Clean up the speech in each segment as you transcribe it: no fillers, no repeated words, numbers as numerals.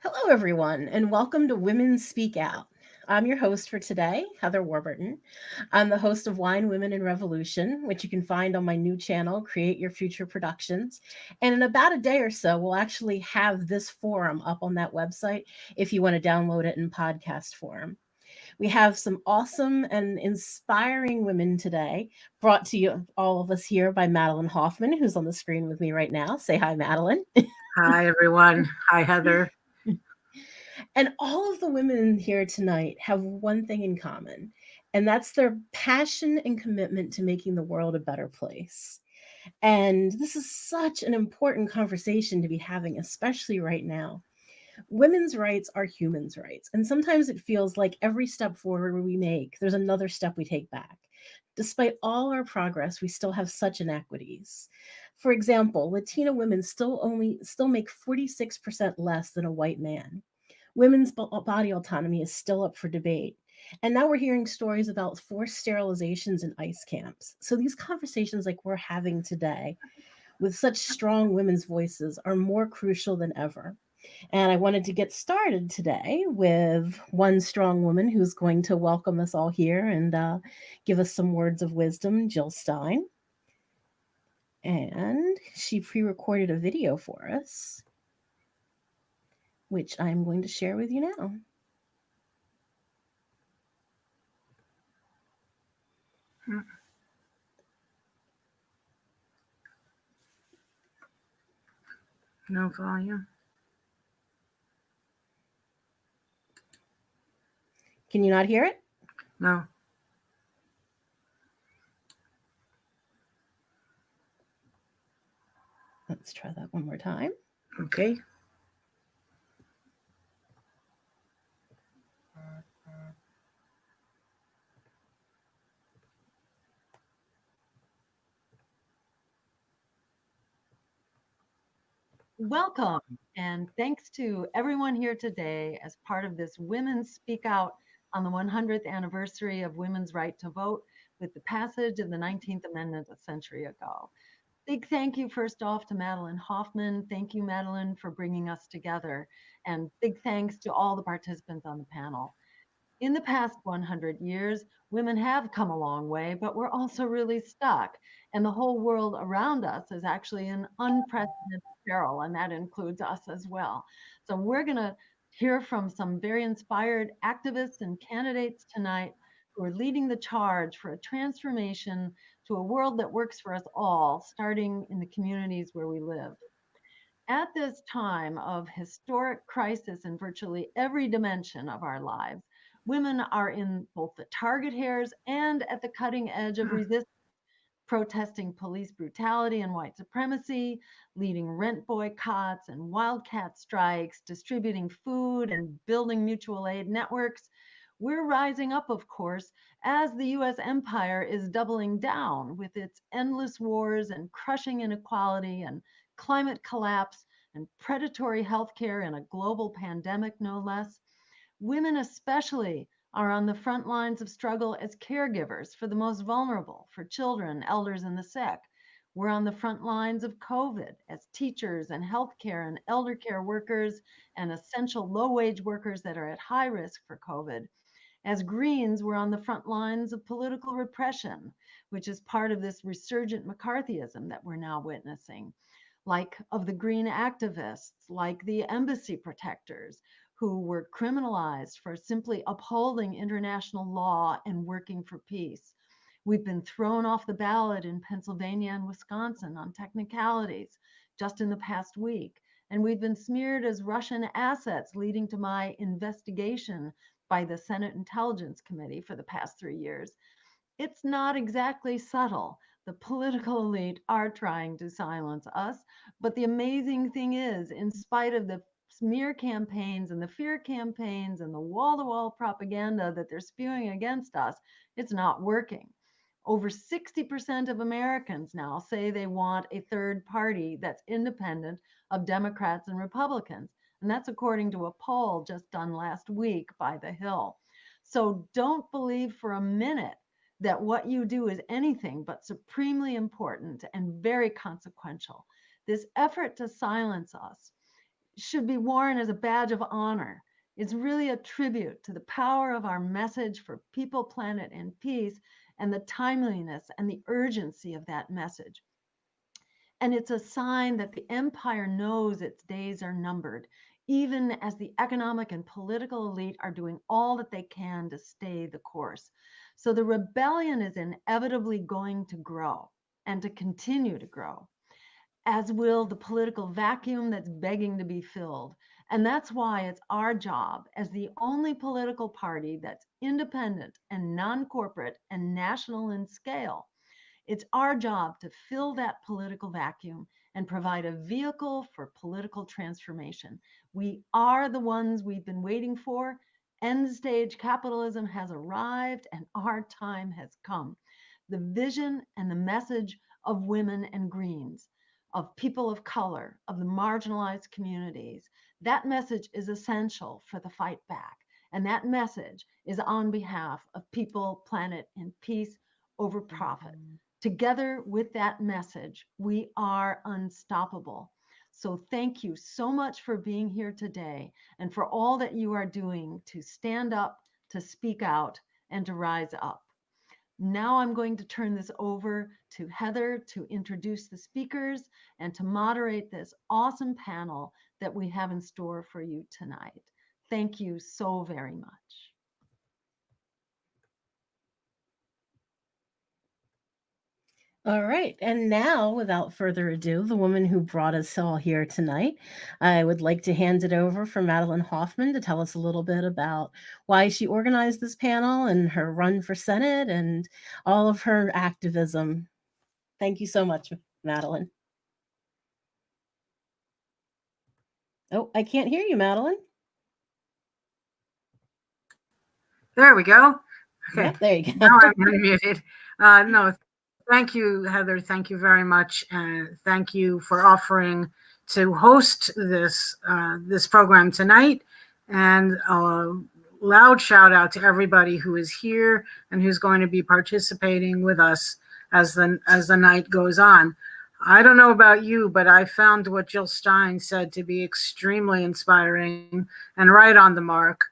Hello, everyone, and welcome to Women Speak Out. I'm your host for today, Heather Warburton. I'm the host of Wine, Women, and Revolution, which you can find on my new channel, Create Your Future Productions. And in about a day or so, we'll actually have this forum up on that website if you want to download it in podcast form. We have some awesome and inspiring women today, brought to you, all of us here, by Madelyn Hoffman, who's on the screen with me right now. Say hi, Madelyn. Hi, everyone. Hi, Heather. And all of the women here tonight have one thing in common, and that's their passion and commitment to making the world a better place. And this is such an important conversation to be having, especially right now. Women's rights are humans' rights, and sometimes it feels like every step forward we make, there's another step we take back. Despite all our progress, we still have such inequities. For example, Latina women still make 46% less than a white man. Women's body autonomy is still up for debate. And now we're hearing stories about forced sterilizations in ICE camps. So these conversations like we're having today with such strong women's voices are more crucial than ever. And I wanted to get started today with one strong woman who's going to welcome us all here and give us some words of wisdom, Jill Stein. And she pre recorded a video for us, which I'm going to share with you now. No volume. Can you not hear it? No. Let's try that one more time. Okay. Welcome, and thanks to everyone here today as part of this Women Speak Out on the 100th anniversary of women's right to vote with the passage of the 19th Amendment a century ago. Big thank you, first off, to Madelyn Hoffman. Thank you, Madelyn, for bringing us together. And big thanks to all the participants on the panel. In the past 100 years, women have come a long way, but we're also really stuck. And the whole world around us is actually in unprecedented peril, and that includes us as well. So we're going to hear from some very inspired activists and candidates tonight who are leading the charge for a transformation to a world that works for us all, starting in the communities where we live. At this time of historic crisis in virtually every dimension of our lives, women are in both the target hairs and at the cutting edge of resistance, protesting police brutality and white supremacy, leading rent boycotts and wildcat strikes, distributing food and building mutual aid networks. We're rising up, of course, as the US empire is doubling down with its endless wars and crushing inequality and climate collapse and predatory healthcare in a global pandemic, no less. Women, especially, are on the front lines of struggle as caregivers for the most vulnerable, for children, elders, and the sick. We're on the front lines of COVID as teachers and healthcare and elder care workers and essential low wage workers that are at high risk for COVID. As Greens, we're on the front lines of political repression, which is part of this resurgent McCarthyism that we're now witnessing, like of the Green activists, like the embassy protectors who were criminalized for simply upholding international law and working for peace. We've been thrown off the ballot in Pennsylvania and Wisconsin on technicalities just in the past week. And we've been smeared as Russian assets, leading to my investigation by the Senate Intelligence Committee for the past 3 years. It's not exactly subtle. The political elite are trying to silence us. But the amazing thing is, in spite of the smear campaigns and the fear campaigns and the wall to wall propaganda that they're spewing against us, it's not working. Over 60% of Americans now say they want a third party that's independent of Democrats and Republicans. And that's according to a poll just done last week by The Hill. So don't believe for a minute that what you do is anything but supremely important and very consequential. This effort to silence us should be worn as a badge of honor. It's really a tribute to the power of our message for people, planet, and peace, and the timeliness and the urgency of that message. And it's a sign that the empire knows its days are numbered, even as the economic and political elite are doing all that they can to stay the course. So the rebellion is inevitably going to grow and to continue to grow, as will the political vacuum that's begging to be filled. And that's why it's our job as the only political party that's independent and non-corporate and national in scale. It's our job to fill that political vacuum and provide a vehicle for political transformation. We are the ones we've been waiting for. End stage capitalism has arrived and our time has come. The vision and the message of women and greens, of people of color, of the marginalized communities, that message is essential for the fight back. And that message is on behalf of people, planet, and peace over profit. Together with that message, we are unstoppable. So thank you so much for being here today and for all that you are doing to stand up, to speak out, and to rise up. Now I'm going to turn this over to Heather to introduce the speakers and to moderate this awesome panel that we have in store for you tonight. Thank you so very much. All right. And now, without further ado, the woman who brought us all here tonight, I would like to hand it over for Madelyn Hoffman to tell us a little bit about why she organized this panel and her run for Senate and all of her activism. Thank you so much, Madelyn. Oh, I can't hear you, Madelyn. There we go. Okay. Yep, there you go. Now I'm unmuted. No, thank you, Heather. Thank you very much. And thank you for offering to host this program tonight. And a loud shout out to everybody who is here and who's going to be participating with us as the night goes on. I don't know about you, but I found what Jill Stein said to be extremely inspiring and right on the mark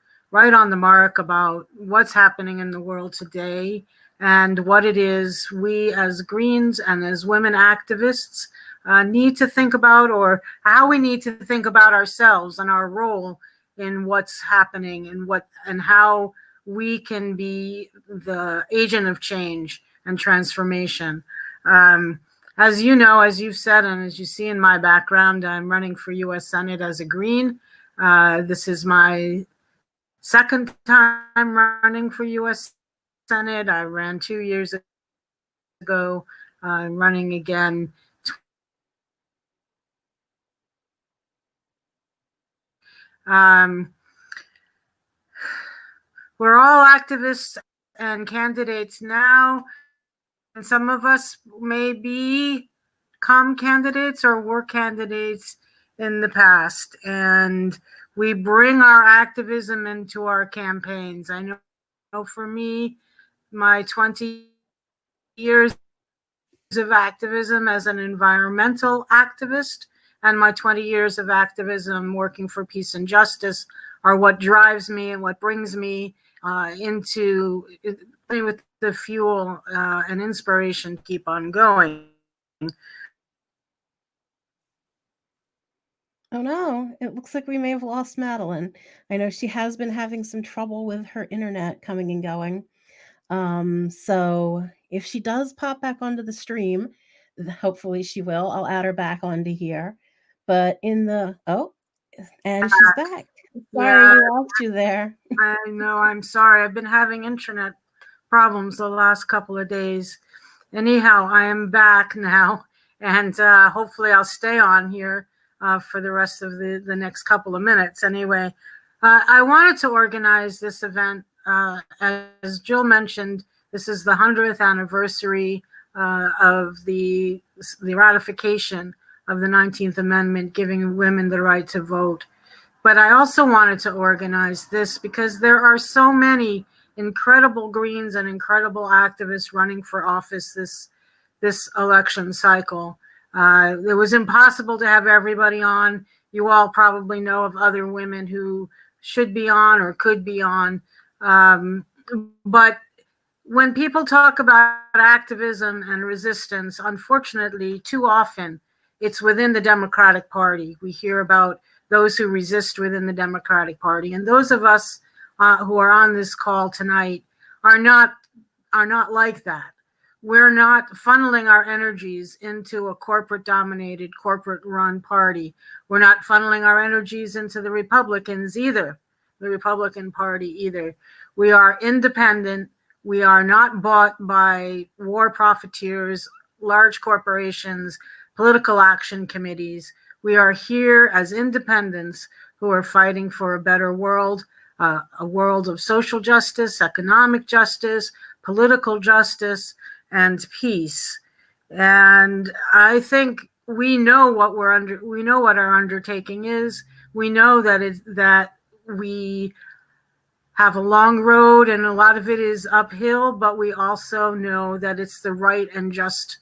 about what's happening in the world today and what it is we as Greens and as women activists need to think about, or how we need to think about ourselves and our role in what's happening and how we can be the agent of change and transformation. As you know, as you've said, and as you see in my background, I'm running for U.S. Senate as a Green. This is my second time running for U.S. Senate. I ran 2 years ago. I'm running again. We're all activists and candidates now, and some of us may become candidates or were candidates in the past, and we bring our activism into our campaigns. I know for me, my 20 years of activism as an environmental activist and my 20 years of activism working for peace and justice are what drives me and what brings me into with the fuel and inspiration to keep on going. Oh no, it looks like we may have lost Madelyn. I know she has been having some trouble with her internet coming and going. So if she does pop back onto the stream, hopefully she will. I'll add her back onto here. But and she's back. Sorry, we lost you there. I know, I'm sorry. I've been having internet problems the last couple of days. Anyhow, I am back now, and hopefully I'll stay on here for the rest of the next couple of minutes. Anyway, I wanted to organize this event. As Jill mentioned, this is the 100th anniversary of the ratification of the 19th Amendment, giving women the right to vote. But I also wanted to organize this because there are so many incredible Greens and incredible activists running for office this election cycle. It was impossible to have everybody on You all probably know of other women who should be on or could be on. But when people talk about activism and resistance, unfortunately, too often it's within the Democratic Party. We hear about those who resist within the Democratic Party, and those of us who are on this call tonight are not like that. We're not funneling our energies into a corporate-dominated, corporate-run party. We're not funneling our energies into the Republicans either, the Republican Party either. We are independent. We are not bought by war profiteers, large corporations, political action committees. We are here as independents who are fighting for a better world, a world of social justice, economic justice, political justice, and peace. And I think we know what we know what our undertaking is. We know that we have a long road and a lot of it is uphill, but we also know that it's the right and just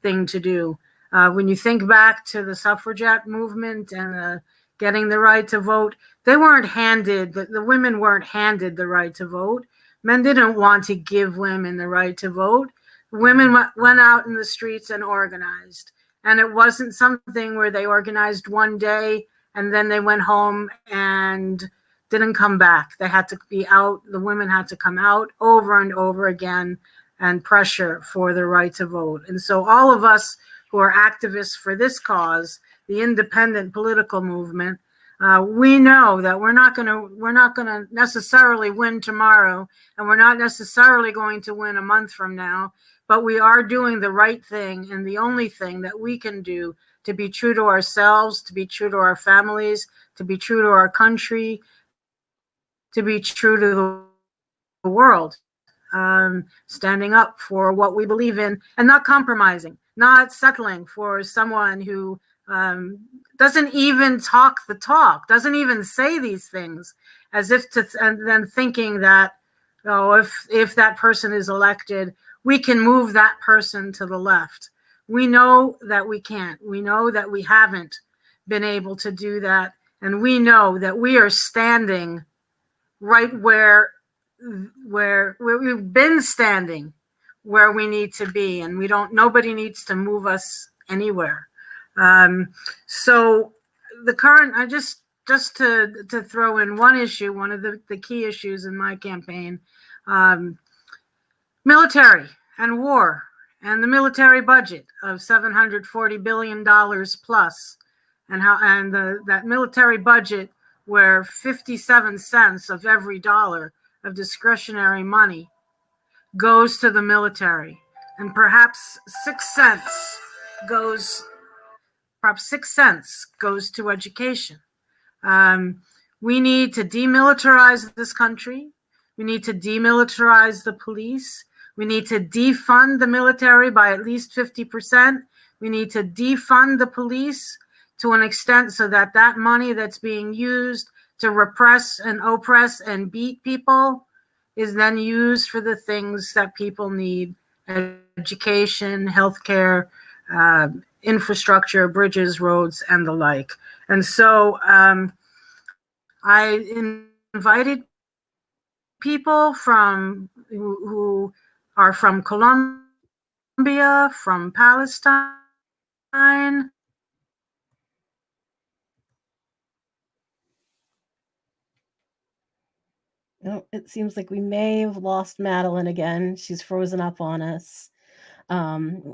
thing to do. When you think back to the suffragette movement and getting the right to vote, they weren't handed, the women weren't handed the right to vote. Men didn't want to give women the right to vote. Women went out in the streets and organized. And it wasn't something where they organized one day and then they went home and didn't come back. They had to be out. The women had to come out over and over again and pressure for the right to vote. And so all of us who are activists for this cause, the independent political movement, we know that we're not going to necessarily win tomorrow, and we're not necessarily going to win a month from now, but we are doing the right thing and the only thing that we can do to be true to ourselves, to be true to our families, to be true to our country, to be true to the world. Standing up for what we believe in and not compromising, not settling for someone who doesn't even talk the talk, doesn't even say these things, as if to, and then thinking that, oh, if that person is elected, we can move that person to the left. We know that we can't. We know that we haven't been able to do that. And we know that we are standing right where we've been standing, where we need to be, and nobody needs to move us anywhere. So the current, I just to throw in one issue, one of the key issues in my campaign, military and war and the military budget of $740 billion plus, and that military budget where 57 cents of every dollar of discretionary money goes to the military, and perhaps 6 cents goes to education. We need to demilitarize this country. We need to demilitarize the police. We need to defund the military by at least 50%. We need to defund the police to an extent so that money that's being used to repress and oppress and beat people is then used for the things that people need: education, healthcare, infrastructure, bridges, roads, and the like. And so I invited people who are from Colombia, from Palestine. Oh, it seems like we may have lost Madelyn again. She's frozen up on us,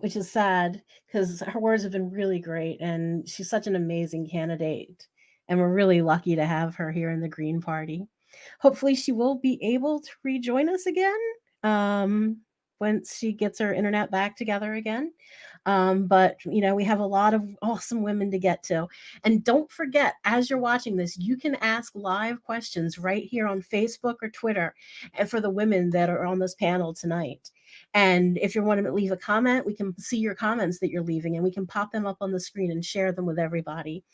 which is sad because her words have been really great, and she's such an amazing candidate. And we're really lucky to have her here in the Green Party. Hopefully, she will be able to rejoin us again once she gets her internet back together again. But we have a lot of awesome women to get to. And don't forget, as you're watching this, you can ask live questions right here on Facebook or Twitter, and for the women that are on this panel tonight. And if you want to leave a comment, we can see your comments that you're leaving, and we can pop them up on the screen and share them with everybody.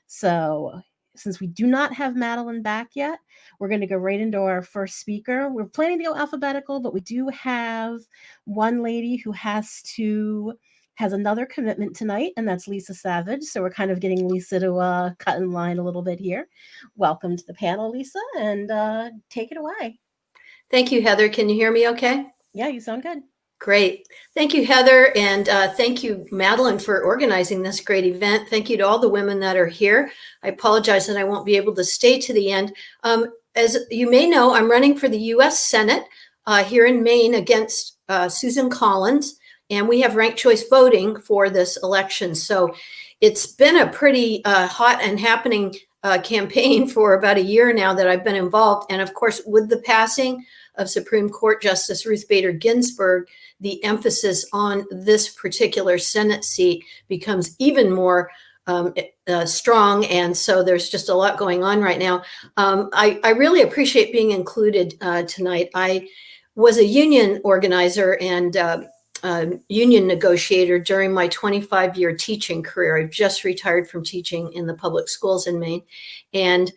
So since we do not have Madelyn back yet, we're going to go right into our first speaker. We're planning to go alphabetical, but we do have one lady who has to has another commitment tonight, and that's Lisa Savage. So we're kind of getting Lisa to cut in line a little bit here. Welcome to the panel, Lisa, and take it away. Thank you, Heather. Can you hear me okay? Yeah, you sound good. Great. Thank you, Heather. And thank you, Madelyn, for organizing this great event. Thank you to all the women that are here. I apologize that I won't be able to stay to the end. As you may know, I'm running for the U.S. Senate here in Maine against Susan Collins, and we have ranked choice voting for this election. So it's been a pretty hot and happening campaign for about a year now that I've been involved. And of course, with the passing of Supreme Court Justice Ruth Bader Ginsburg, the emphasis on this particular Senate seat becomes even more strong. And so there's just a lot going on right now. I really appreciate being included tonight. I was a union organizer and union negotiator during my 25-year teaching career. I've just retired from teaching in the public schools in Maine. And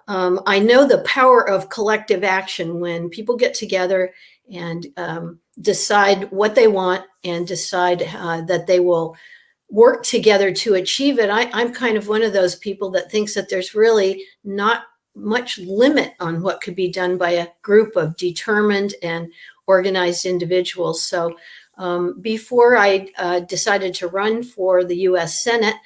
I know the power of collective action when people get together and decide what they want and decide that they will work together to achieve it. I'm kind of one of those people that thinks that there's really not much limit on what could be done by a group of determined and organized individuals. So before I decided to run for the U.S. Senate,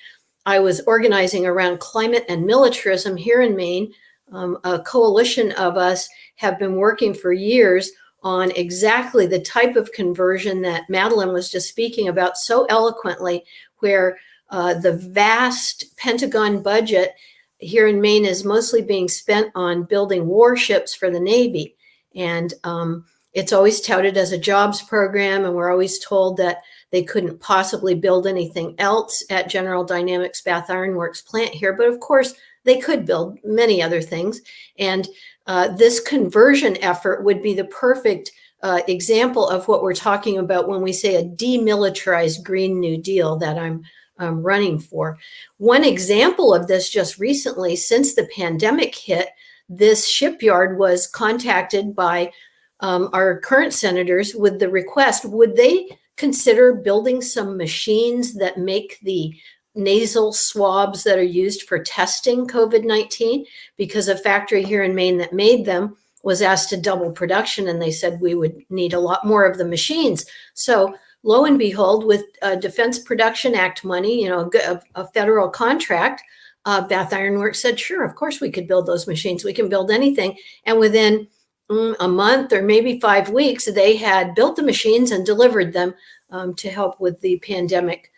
I was organizing around climate and militarism here in Maine. A coalition of us have been working for years on exactly the type of conversion that Madelyn was just speaking about so eloquently, where the vast Pentagon budget here in Maine is mostly being spent on building warships for the Navy. And it's always touted as a jobs program, and we're always told that they couldn't possibly build anything else at General Dynamics Bath Iron Works plant here. But of course, they could build many other things. And this conversion effort would be the perfect example of what we're talking about when we say a demilitarized Green New Deal that I'm running for. One example of this just recently, since the pandemic hit, this shipyard was contacted by our current senators with the request, would they consider building some machines that make the nasal swabs that are used for testing COVID-19, because a factory here in Maine that made them was asked to double production, and they said we would need a lot more of the machines. So lo and behold, with Defense Production Act money, a federal contract, Bath Iron Works said, sure, of course we could build those machines. We can build anything. And within a month or maybe 5 weeks, they had built the machines and delivered them to help with the pandemic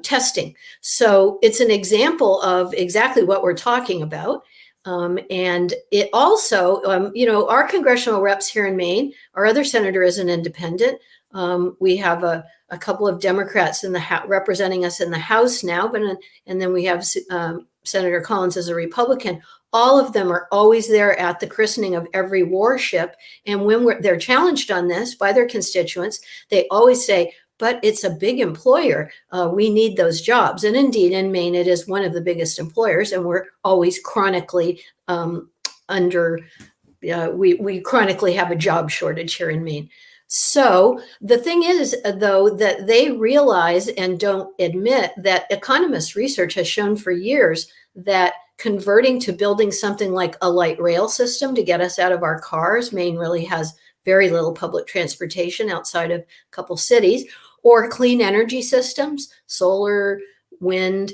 testing. So it's an example of exactly what we're talking about. And it also, our congressional reps here in Maine, our other senator is an independent. We have a couple of Democrats in the representing us in the House now, and then we have Senator Collins as a Republican. All of them are always there at the christening of every warship. And when they're challenged on this by their constituents, they always say, but it's a big employer. We need those jobs. And indeed, in Maine, it is one of the biggest employers, and we're always chronically we chronically have a job shortage here in Maine. So the thing is, though, that they realize and don't admit that economist research has shown for years that converting to building something like a light rail system to get us out of our cars — Maine really has very little public transportation outside of a couple cities — or clean energy systems, solar, wind,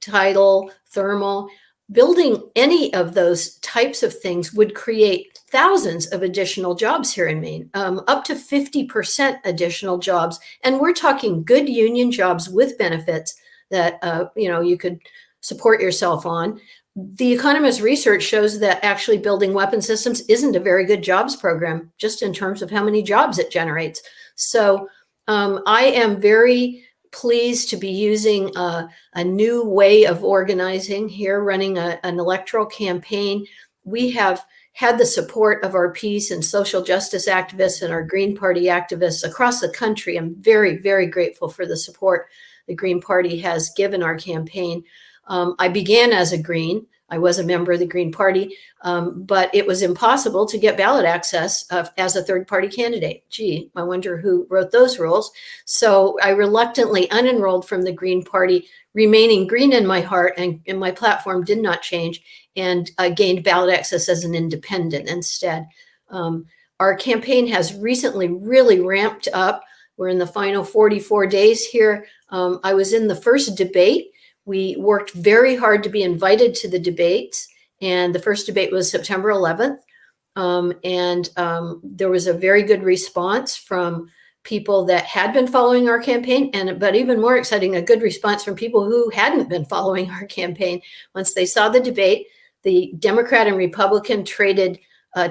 tidal, thermal. Building any of those types of things would create thousands of additional jobs here in Maine, up to 50% additional jobs. And we're talking good union jobs with benefits that you could support yourself on. The Economist research shows that actually building weapon systems isn't a very good jobs program, just in terms of how many jobs it generates. So I am very pleased to be using a new way of organizing here, running an electoral campaign. We have had the support of our peace and social justice activists and our Green Party activists across the country. I'm very, very grateful for the support the Green Party has given our campaign. I began as a Green. I was a member of the Green Party, but it was impossible to get ballot access as a third-party candidate. Gee, I wonder who wrote those rules. So I reluctantly unenrolled from the Green Party, remaining green in my heart, and my platform did not change, and gained ballot access as an independent instead. Our campaign has recently really ramped up. We're in the final 44 days here. I was in the first debate. We worked very hard to be invited to the debates, and the first debate was September 11th. There was a very good response from people that had been following our campaign, but even more exciting, a good response from people who hadn't been following our campaign. Once they saw the debate, the Democrat and Republican traded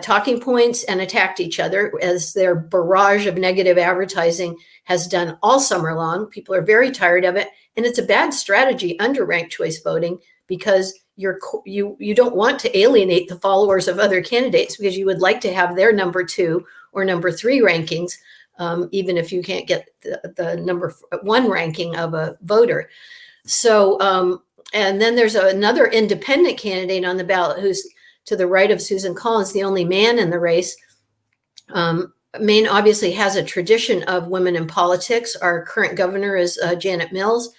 talking points and attacked each other, as their barrage of negative advertising has done all summer long. People are very tired of it. And it's a bad strategy under ranked choice voting, because you don't want to alienate the followers of other candidates, because you would like to have their number 2 or number 3 rankings, even if you can't get the number 1 ranking of a voter. So, and then there's another independent candidate on the ballot who's to the right of Susan Collins, the only man in the race. Maine obviously has a tradition of women in politics. Our current governor is Janet Mills.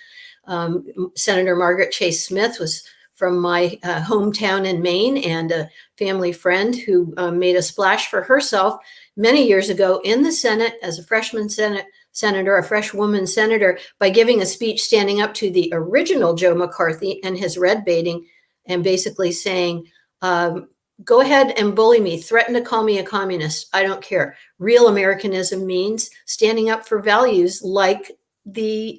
Senator Margaret Chase Smith was from my hometown in Maine, and a family friend who made a splash for herself many years ago in the Senate as a freshman senator, a freshwoman senator, by giving a speech standing up to the original Joe McCarthy and his red baiting, and basically saying, go ahead and bully me, threaten to call me a communist. I don't care. Real Americanism means standing up for values like the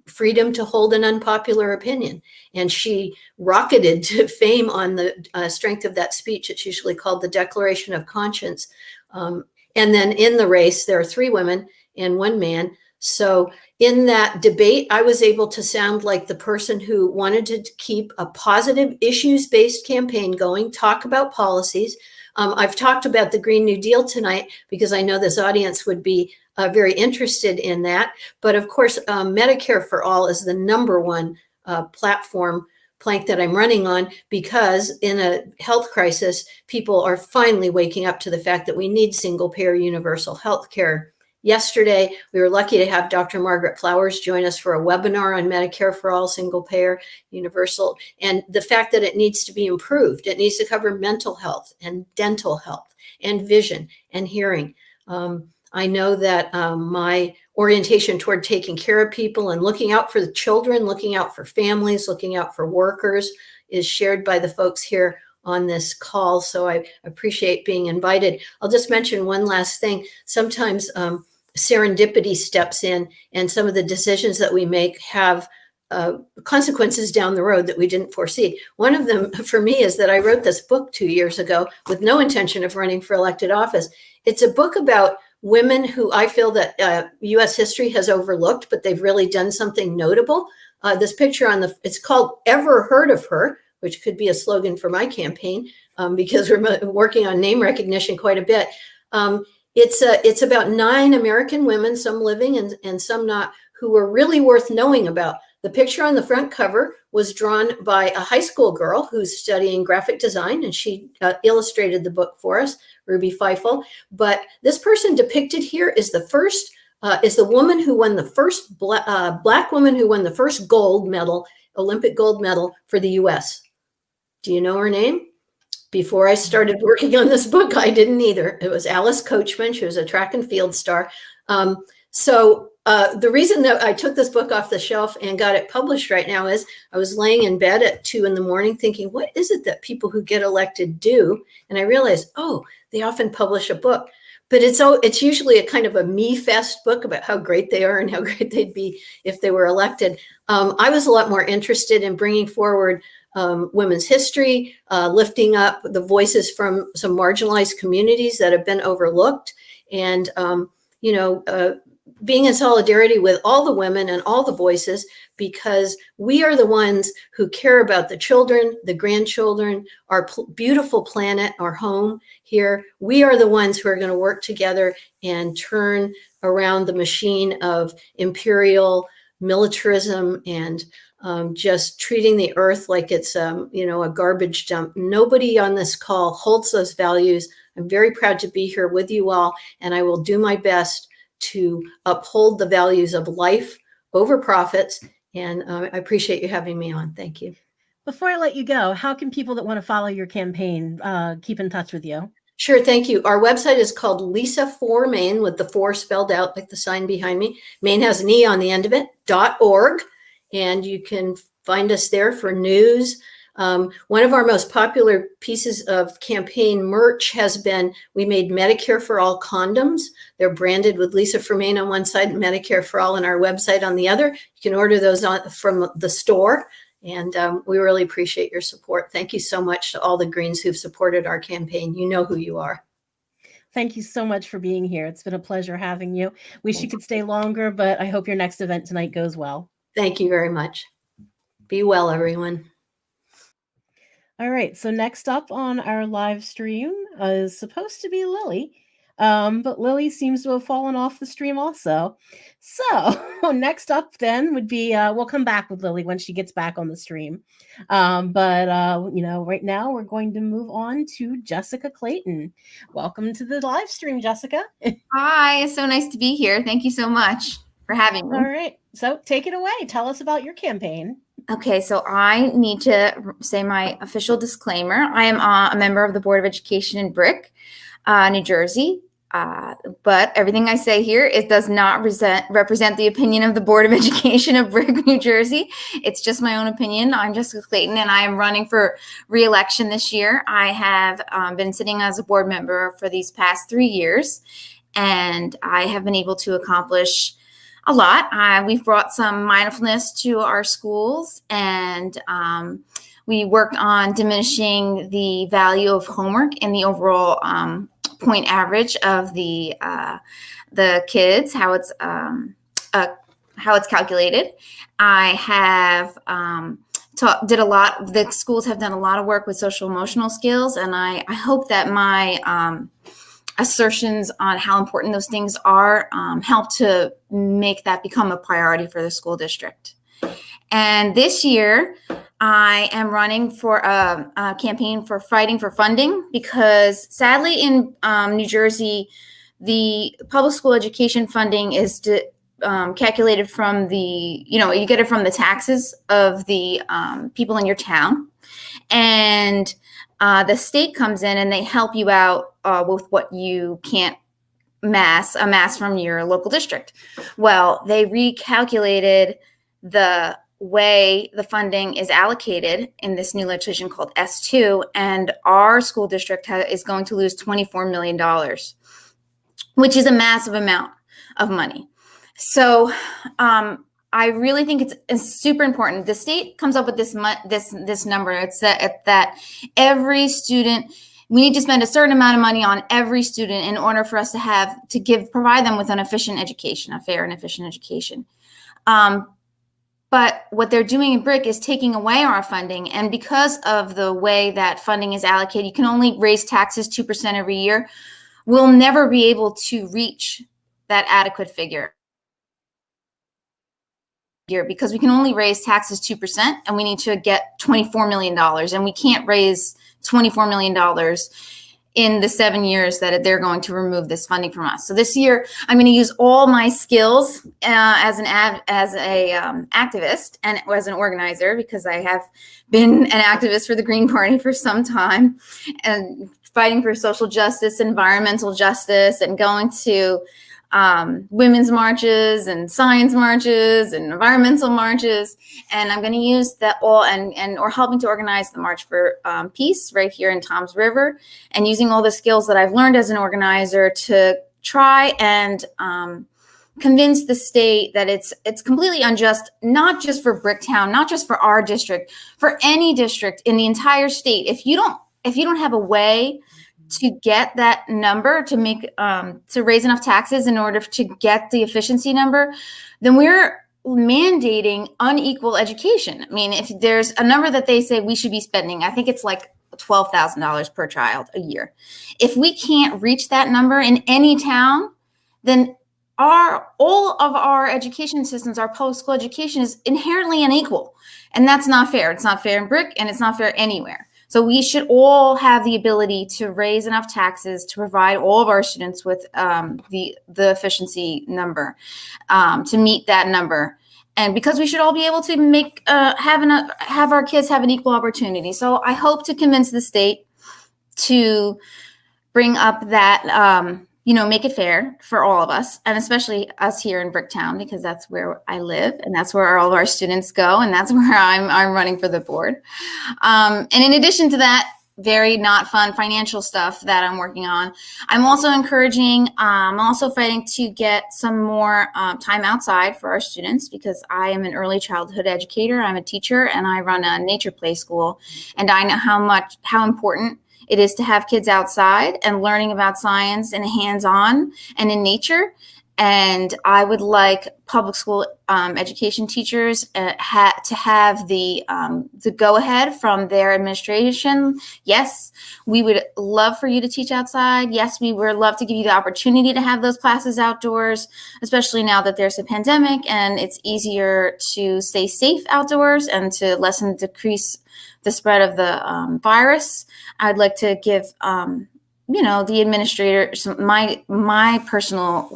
freedom to hold an unpopular opinion. And she rocketed to fame on the strength of that speech. It's usually called the Declaration of Conscience. And then in the race, there are 3 women and 1 man. So in that debate, I was able to sound like the person who wanted to keep a positive issues-based campaign going, talk about policies. I've talked about the Green New Deal tonight because I know this audience would be very interested in that. But of course, Medicare for All is the number 1 platform plank that I'm running on, because in a health crisis, people are finally waking up to the fact that we need single-payer universal health care. Yesterday, we were lucky to have Dr. Margaret Flowers join us for a webinar on Medicare for All, single payer, universal, and the fact that it needs to be improved. It needs to cover mental health and dental health and vision and hearing. I know that my orientation toward taking care of people and looking out for the children, looking out for families, looking out for workers is shared by the folks here on this call. So I appreciate being invited. I'll just mention one last thing. Sometimes serendipity steps in, and some of the decisions that we make have consequences down the road that we didn't foresee. One of them for me is that I wrote this book 2 years ago with no intention of running for elected office. It's a book about women who I feel that U.S. history has overlooked, but they've really done something notable. This picture it's called Ever Heard of Her, which could be a slogan for my campaign, because we're working on name recognition quite a bit. It's about 9 American women, some living and some not, who were really worth knowing about. The picture on the front cover was drawn by a high school girl who's studying graphic design, and she illustrated the book for us, Ruby Feifel. But this person depicted here is the woman who won the first black woman who won the first gold medal, Olympic gold medal for the U.S. Do you know her name? Before I started working on this book, I didn't either. It was Alice Coachman. She was a track and field star. The reason that I took this book off the shelf and got it published right now is I was laying in bed at 2 a.m. thinking, what is it that people who get elected do? And I realized, they often publish a book. But it's usually a kind of a me-fest book about how great they are and how great they'd be if they were elected. I was a lot more interested in bringing forward women's history, lifting up the voices from some marginalized communities that have been overlooked, and being in solidarity with all the women and all the voices, because we are the ones who care about the children, the grandchildren, our beautiful planet, our home here. We are the ones who are going to work together and turn around the machine of imperial militarism and just treating the earth like it's, a garbage dump. Nobody on this call holds those values. I'm very proud to be here with you all, and I will do my best to uphold the values of life over profits. And I appreciate you having me on. Thank you. Before I let you go, how can people that want to follow your campaign keep in touch with you? Sure, thank you. Our website is called Lisa for Maine, with the 4 spelled out like the sign behind me. Maine has an E on the end of it, .org. And you can find us there for news. One of our most popular pieces of campaign merch has been, we made Medicare for All condoms. They're branded with Lisa for Maine on one side and Medicare for All on our website on the other. You can order those from the store. And we really appreciate your support. Thank you so much to all the Greens who've supported our campaign. You know who you are. Thank you so much for being here. It's been a pleasure having you. Wish you could stay longer, but I hope your next event tonight goes well. Thank you very much. Be well, everyone. All right. So next up on our live stream is supposed to be Lily. But Lily seems to have fallen off the stream also. So next up then would be, we'll come back with Lily when she gets back on the stream. But right now we're going to move on to Jessica Clayton. Welcome to the live stream, Jessica. Hi, it's so nice to be here. Thank you so much for having me. All right. So take it away. Tell us about your campaign. Okay, so I need to say my official disclaimer. I am a member of the Board of Education in Brick, New Jersey. But everything I say here, it does not represent the opinion of the Board of Education of Brick, New Jersey. It's just my own opinion. I'm Jessica Clayton, and I am running for re-election this year. I have been sitting as a board member for these past 3 years, and I have been able to accomplish a lot. We've brought some mindfulness to our schools, and we worked on diminishing the value of homework in the overall point average of the kids, how it's calculated. I have the schools have done a lot of work with social emotional skills, and I hope that my assertions on how important those things are help to make that become a priority for the school district. And this year, I am running for a campaign for fighting for funding, because sadly in New Jersey, the public school education funding is calculated from you get it from the taxes of the people in your town. And the state comes in and they help you out with what you can't amass from your local district. Well, they recalculated the way the funding is allocated in this new legislation called S2, and our school district is going to lose $24 million, which is a massive amount of money. So I really think it's super important. The state comes up with this number. It's that every student, we need to spend a certain amount of money on every student in order for us to provide them with an efficient education, a fair and efficient education. But what they're doing in Brick is taking away our funding. And because of the way that funding is allocated, you can only raise taxes 2% every year. We'll never be able to reach that adequate figure because we can only raise taxes 2%, and we need to get $24 million. And we can't raise $24 million in the 7 years that they're going to remove this funding from us. So this year, I'm going to use all my skills as an activist and as an organizer, because I have been an activist for the Green Party for some time, and fighting for social justice, environmental justice, and going to women's marches and science marches and environmental marches. And I'm going to use that all or helping to organize the March for Peace right here in Toms River, and using all the skills that I've learned as an organizer to try and convince the state that it's completely unjust, not just for Bricktown, not just for our district, for any district in the entire state. If you don't have a way to get that number, to make to raise enough taxes in order to get the efficiency number, then we're mandating unequal education. I mean, if there's a number that they say we should be spending, I think it's like $12,000 per child a year. If we can't reach that number in any town, then all of our education systems, our public school education is inherently unequal. And that's not fair. It's not fair in BRIC, and it's not fair anywhere. So we should all have the ability to raise enough taxes to provide all of our students with the efficiency number, to meet that number. And because we should all be able to make have our kids have an equal opportunity. So I hope to convince the state to bring up that, make it fair for all of us, and especially us here in Bricktown, because that's where I live and that's where all of our students go, and that's where I'm running for the board. And in addition to that, very not fun financial stuff that I'm working on, I'm also I'm also fighting to get some more time outside for our students, because I am an early childhood educator, I'm a teacher, and I run a nature play school, and I know how important it is to have kids outside and learning about science and hands-on and in nature. And I would like public school education teachers to have the go-ahead from their administration. Yes, we would love for you to teach outside. Yes, we would love to give you the opportunity to have those classes outdoors, especially now that there's a pandemic and it's easier to stay safe outdoors and to decrease the spread of the virus. I'd like to give, the administrator my personal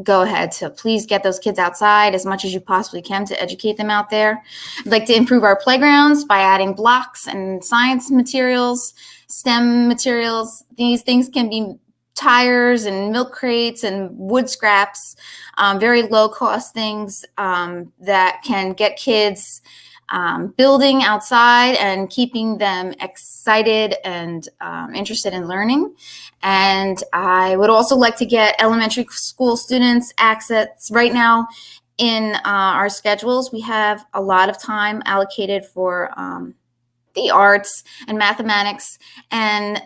go ahead to please get those kids outside as much as you possibly can to educate them out there. I'd like to improve our playgrounds by adding blocks and science materials, STEM materials. These things can be tires and milk crates and wood scraps, very low cost things that can get kids building outside and keeping them excited and interested in learning. And I would also like to get elementary school students access. Right now in our schedules, we have a lot of time allocated for the arts and mathematics and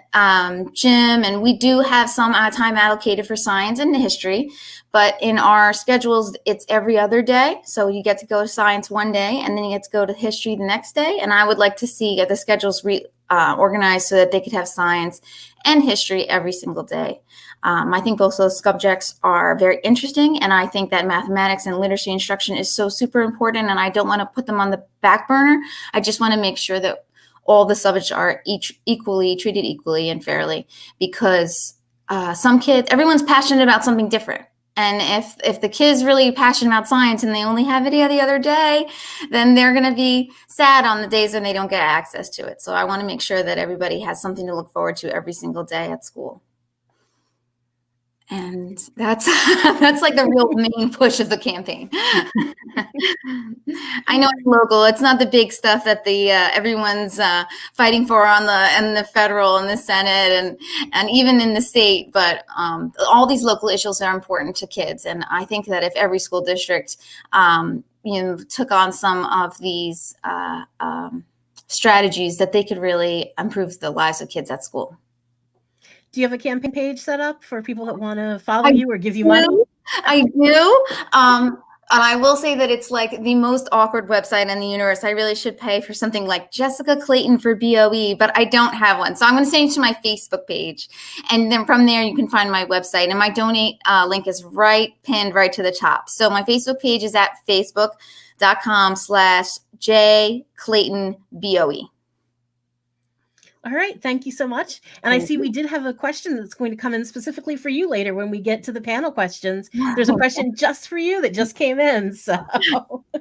gym, and we do have some time allocated for science and history, but in our schedules it's every other day. So you get to go to science one day and then you get to go to history the next day, and I would like to see the schedules organized so that they could have science and history every single day. I think both those subjects are very interesting, and I think that mathematics and literacy instruction is so super important, and I don't want to put them on the back burner. I just want to make sure that all the subjects are treated equally and fairly, because some kids, everyone's passionate about something different. And if the kid's really passionate about science and they only have it the other day, then they're going to be sad on the days when they don't get access to it. So I want to make sure that everybody has something to look forward to every single day at school. And that's like the real main push of the campaign. I know it's local; it's not the big stuff that everyone's fighting for in the federal and the Senate and even in the state. But all these local issues are important to kids, and I think that if every school district, took on some of these strategies, that they could really improve the lives of kids at school. Do you have a campaign page set up for people that want to follow you or give you money? I do. And I will say that it's like the most awkward website in the universe. I really should pay for something like Jessica Clayton for BOE, but I don't have one. So I'm going to send you to my Facebook page. And then from there, you can find my website. And my donate link is pinned right to the top. So my Facebook page is at facebook.com/JClaytonBOE. All right. Thank you so much. And I see we did have a question that's going to come in specifically for you later when we get to the panel questions. There's a question just for you that just came in. So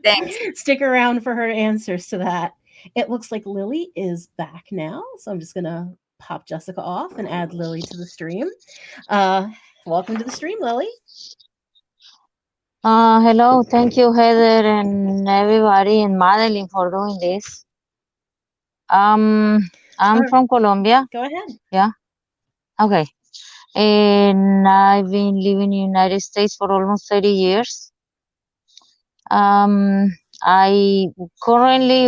thanks. Stick around for her answers to that. It looks like Lily is back now. So I'm just going to pop Jessica off and add Lily to the stream. Welcome to the stream, Lily. Hello. Thank you, Heather, and everybody, and Madelyn for doing this. I'm from Colombia. Go ahead. Yeah. Okay. And I've been living in the United States for almost 30 years. I currently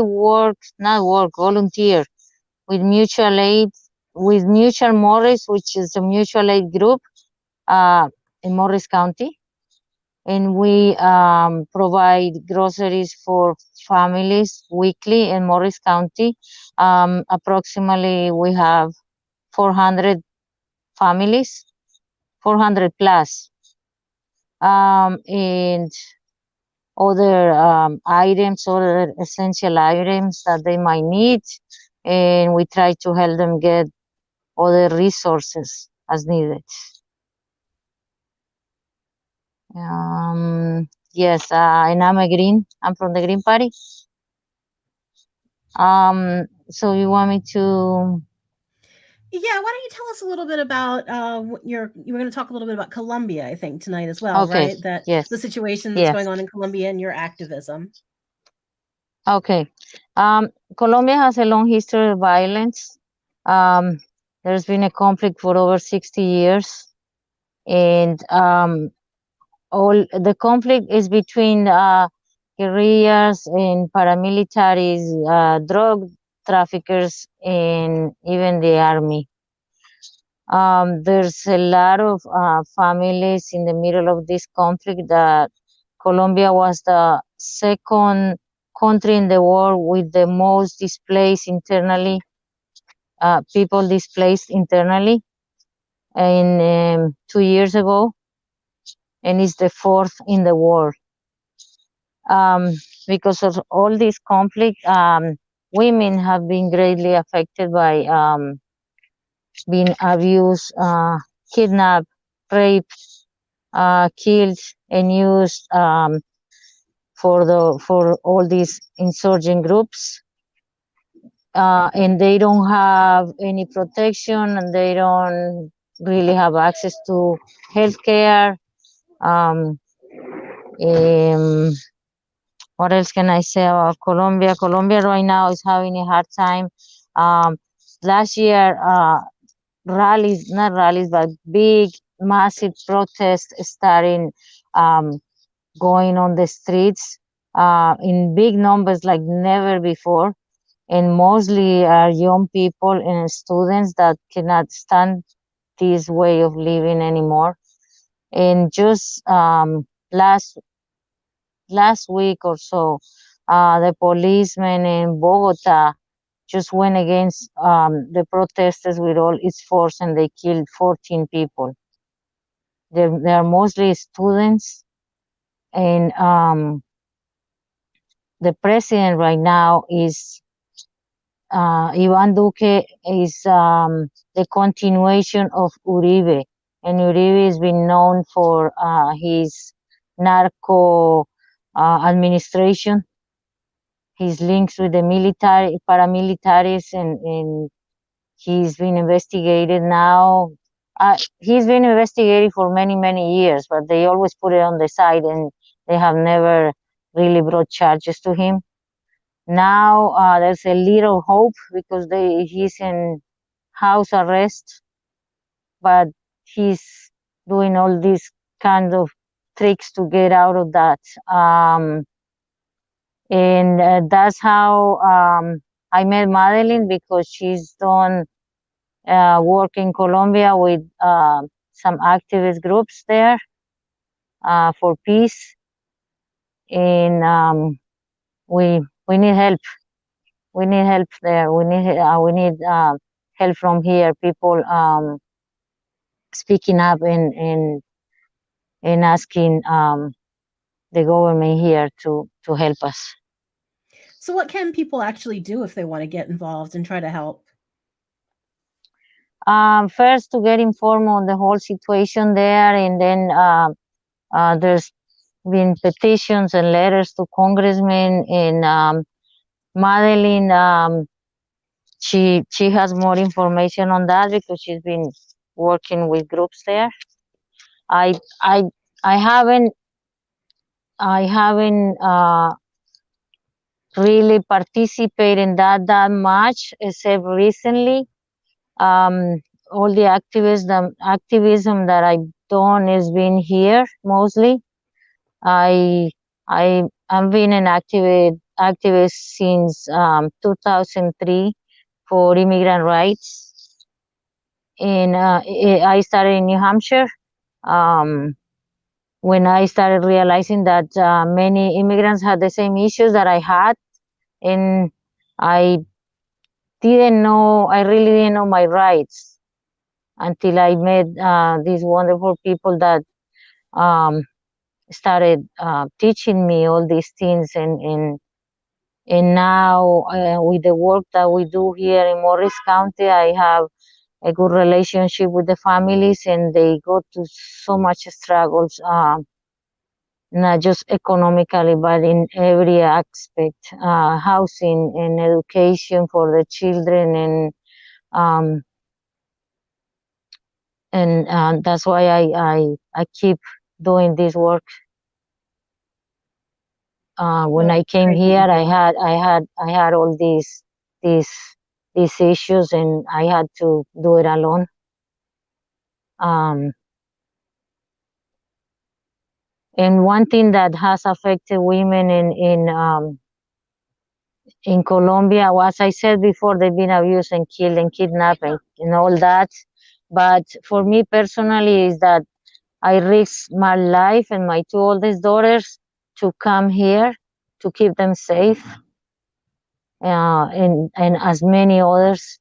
volunteer with mutual aid, with Mutual Morris, which is a mutual aid group in Morris County. And we provide groceries for families weekly in Morris County. Approximately, we have 400 families, 400 plus. and other items, other essential items that they might need, and we try to help them get other resources as needed. Yes, and I'm from the Green Party. So you want me to? Yeah, why don't you tell us a little bit about you were going to talk a little bit about Colombia, I think, tonight as well, Okay. right? That Yes. the situation that's going on in Colombia and your activism. Okay. Colombia has a long history of violence. There's been a conflict for over 60 years, and all the conflict is between guerrillas and paramilitaries, drug traffickers, and even the army. There's a lot of families in the middle of this conflict. That Colombia was the second country in the world with the most displaced internally, people displaced internally in 2 years ago, and is the fourth in the world. Because of all this conflict, women have been greatly affected by being abused, kidnapped, raped, killed, and used for all these insurgent groups. And they don't have any protection, and they don't really have access to healthcare. What else can I say about Colombia? Colombia right now is having a hard time. Last year, rallies, not rallies, but big, massive protests starting going on the streets in big numbers like never before. And mostly are young people and students that cannot stand this way of living anymore. And just last week or so, the policemen in Bogota just went against the protesters with all its force, and they killed 14 people. They are mostly students, and the president right now is Ivan Duque is the continuation of Uribe, and Uribe has been known for his narco administration, his links with the military, paramilitaries, and he's been investigated now. He's been investigated for many, many years, but they always put it on the side, and they have never really brought charges to him. Now there's a little hope because he's in house arrest, but he's doing all these kind of tricks to get out of that. And that's how I met Madelyn, because she's done work in Colombia with some activist groups there for peace, and we need help. We need help there. We need help from here. People speaking up and asking the government here to help us. So what can people actually do if they want to get involved and try to help? First, to get informed on the whole situation there, and then there's been petitions and letters to congressmen, and Madelyn, she has more information on that because she's been working with groups there. I haven't really participated in that much, except recently. All the activism that I've done has been here mostly. I've been an activist since 2003 for immigrant rights, and I started in New Hampshire when I started realizing that many immigrants had the same issues that I had, and I really didn't know my rights until I met these wonderful people that started teaching me all these things, and now with the work that we do here in Morris County, I have a good relationship with the families, and they go to so much struggles, not just economically, but in every aspect, housing and education for the children, and that's why I keep doing this work. When I came here, I had all these issues, and I had to do it alone. And one thing that has affected women in Colombia, as I said before, they've been abused and killed and kidnapped and all that. But for me personally, is that I risked my life and my two oldest daughters to come here to keep them safe, and as many others.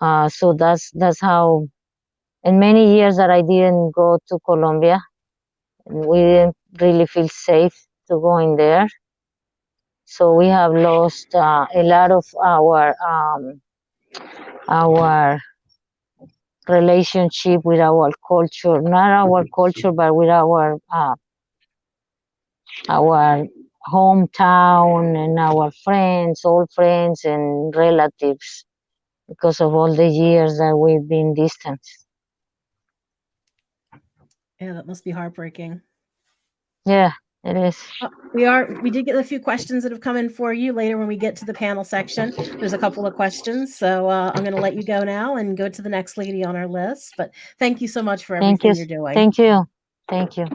So that's how. In many years that I didn't go to Colombia, we didn't really feel safe to go in there. So we have lost a lot of our relationship with our culture, not our culture, but with our hometown and our friends, old friends and relatives, because of all the years that we've been distant. Yeah, that must be heartbreaking. Yeah, it is. We did get a few questions that have come in for you later when we get to the panel section. There's a couple of questions, so I'm going to let you go now and go to the next lady on our list. But thank you so much for everything you're doing. Thank you. Thank you.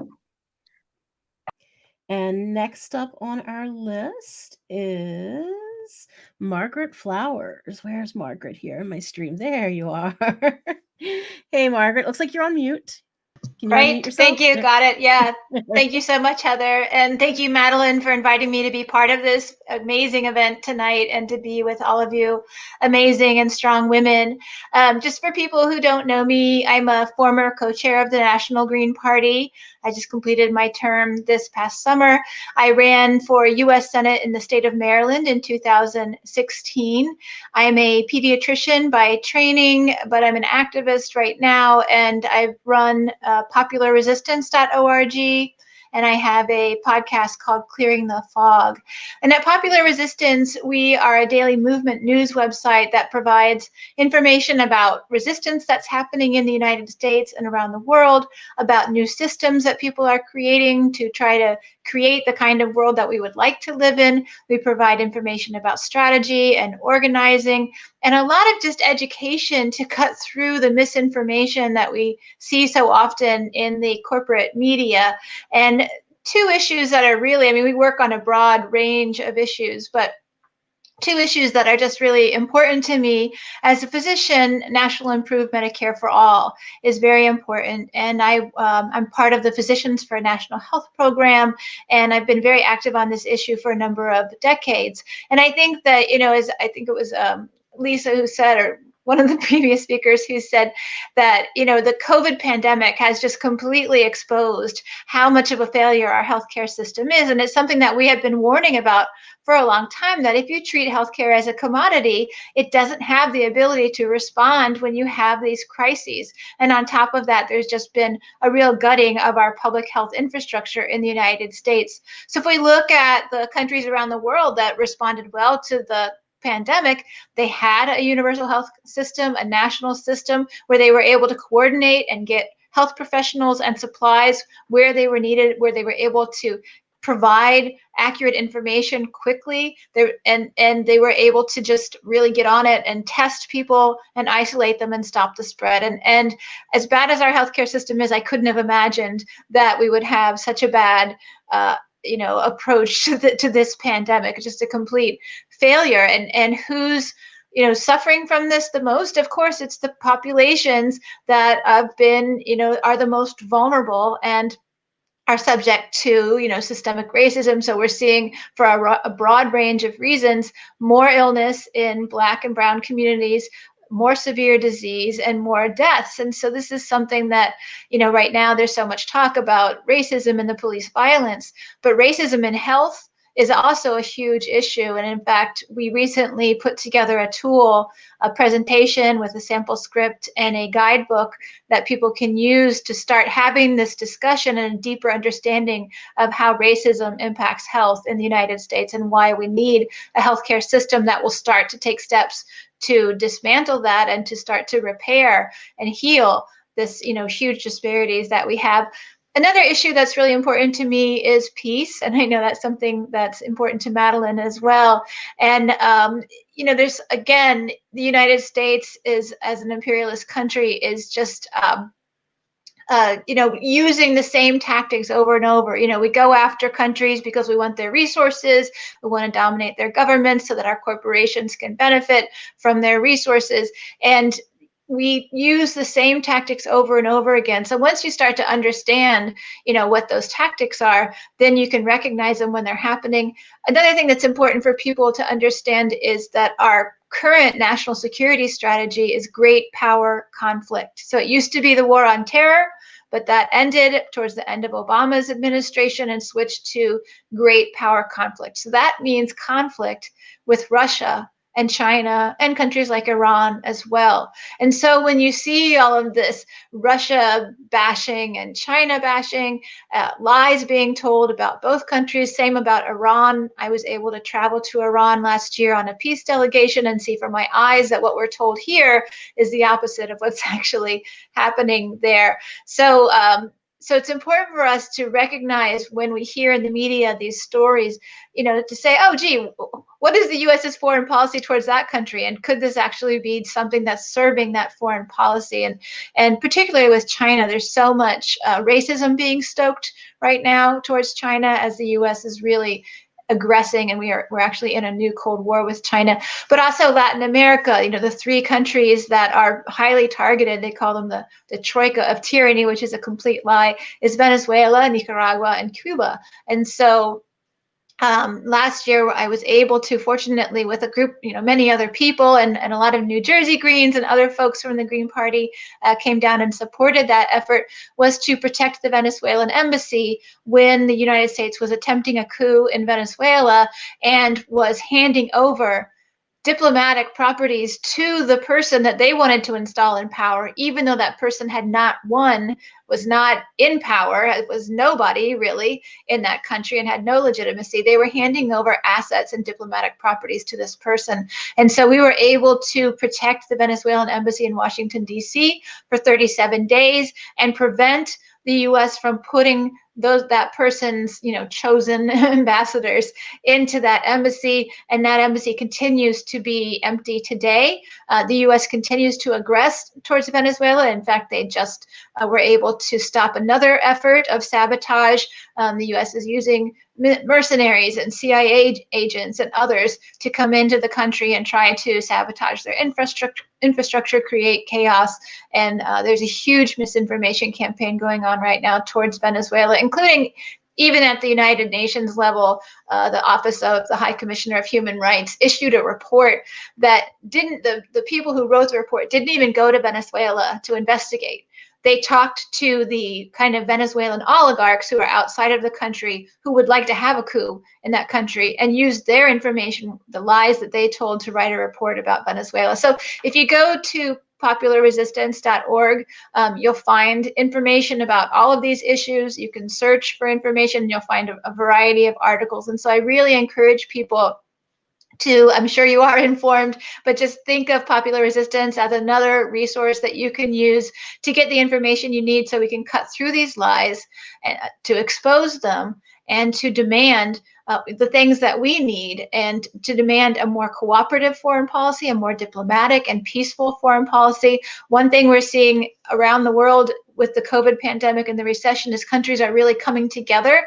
And next up on our list is Margaret Flowers. Where's Margaret here in my stream? There you are. Hey, Margaret. Looks like you're on mute. Can you unmute yourself? Thank you. Got it. Yeah. Thank you so much, Heather. And thank you, Madelyn, for inviting me to be part of this amazing event tonight and to be with all of you amazing and strong women. Just for people who don't know me, I'm a former co-chair of the National Green Party. I just completed my term this past summer. I ran for U.S. Senate in the state of Maryland in 2016. I am a pediatrician by training, but I'm an activist right now, and I've run popularresistance.org, and I have a podcast called Clearing the Fog. And at Popular Resistance, we are a daily movement news website that provides information about resistance that's happening in the United States and around the world, about new systems that people are creating to try to create the kind of world that we would like to live in. We provide information about strategy and organizing, and a lot of just education to cut through the misinformation that we see so often in the corporate media. And two issues that are really, we work on a broad range of issues, but two issues that are just really important to me as a physician. National Improved Medicare for All is very important, and I'm part of the Physicians for a National Health program, and I've been very active on this issue for a number of decades. And I think that, as I think it was Lisa who said, or one of the previous speakers who said that, the COVID pandemic has just completely exposed how much of a failure our healthcare system is. And it's something that we have been warning about for a long time, that if you treat healthcare as a commodity, it doesn't have the ability to respond when you have these crises. And on top of that, there's just been a real gutting of our public health infrastructure in the United States. So if we look at the countries around the world that responded well to the pandemic, they had a universal health system, a national system where they were able to coordinate and get health professionals and supplies where they were needed, where they were able to provide accurate information quickly, and they were able to just really get on it and test people and isolate them and stop the spread. And as bad as our healthcare system is, I couldn't have imagined that we would have such a bad approach to this pandemic. Just a complete failure. And who's suffering from this the most? Of course, it's the populations that have been, are the most vulnerable and are subject to, systemic racism. So we're seeing, for a broad range of reasons, more illness in Black and Brown communities, more severe disease and more deaths. And so this is something that, right now there's so much talk about racism and the police violence, but racism in health is also a huge issue. And in fact, we recently put together a tool, a presentation with a sample script and a guidebook that people can use to start having this discussion and a deeper understanding of how racism impacts health in the United States and why we need a healthcare system that will start to take steps to dismantle that and to start to repair and heal this, huge disparities that we have. Another issue that's really important to me is peace. And I know that's something that's important to Madelyn as well. And, there's, again, the United States is, as an imperialist country, is just, using the same tactics over and over. We go after countries because we want their resources. We want to dominate their governments so that our corporations can benefit from their resources. And we use the same tactics over and over again. So once you start to understand, what those tactics are, then you can recognize them when they're happening. Another thing that's important for people to understand is that our current national security strategy is great power conflict. So it used to be the war on terror, but that ended towards the end of Obama's administration and switched to great power conflict. So that means conflict with Russia and China and countries like Iran as well. And so when you see all of this Russia bashing and China bashing, lies being told about both countries, same about Iran. I was able to travel to Iran last year on a peace delegation and see from my eyes that what we're told here is the opposite of what's actually happening there. So it's important for us to recognize when we hear in the media these stories, to say, oh, gee, what is the U.S.'s foreign policy towards that country? And could this actually be something that's serving that foreign policy? And particularly with China, there's so much racism being stoked right now towards China as the U.S. is really aggressing, and we're actually in a new Cold War with China. But also Latin America, the three countries that are highly targeted, they call them the troika of tyranny, which is a complete lie, is Venezuela, Nicaragua, and Cuba. And so last year I was able to, fortunately, with a group, many other people and a lot of New Jersey Greens and other folks from the Green Party came down and supported that effort, was to protect the Venezuelan embassy when the United States was attempting a coup in Venezuela and was handing over diplomatic properties to the person that they wanted to install in power, even though that person had not won, was not in power, was nobody really in that country and had no legitimacy. They were handing over assets and diplomatic properties to this person. And so we were able to protect the Venezuelan embassy in Washington, D.C. for 37 days and prevent the U.S. from putting that person's chosen ambassadors into that embassy, and that embassy continues to be empty today. The U.S. continues to aggress towards Venezuela. In fact, they just were able to stop another effort of sabotage. The U.S. is using mercenaries and CIA agents and others to come into the country and try to sabotage their infrastructure, create chaos. And there's a huge misinformation campaign going on right now towards Venezuela, including even at the United Nations level. The Office of the High Commissioner of Human Rights issued a report that the people who wrote the report didn't even go to Venezuela to investigate. They talked to the kind of Venezuelan oligarchs who are outside of the country who would like to have a coup in that country and used their information, the lies that they told, to write a report about Venezuela. So if you go to popularresistance.org, you'll find information about all of these issues. You can search for information and you'll find a variety of articles. And so I really encourage people to, I'm sure you are informed, but just think of Popular Resistance as another resource that you can use to get the information you need so we can cut through these lies, and to expose them and to demand the things that we need, and to demand a more cooperative foreign policy, a more diplomatic and peaceful foreign policy. One thing we're seeing around the world with the COVID pandemic and the recession is countries are really coming together.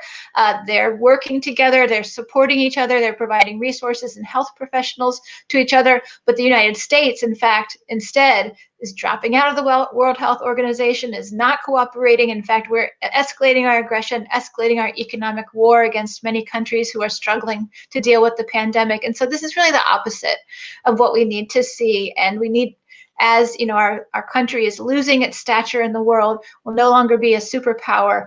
They're working together, they're supporting each other, they're providing resources and health professionals to each other. But the United States, in fact, instead is dropping out of the World Health Organization, is not cooperating. In fact, we're escalating our aggression, escalating our economic war against many countries who are struggling to deal with the pandemic. And so this is really the opposite of what we need to see. And we need as our country is losing its stature in the world, will no longer be a superpower.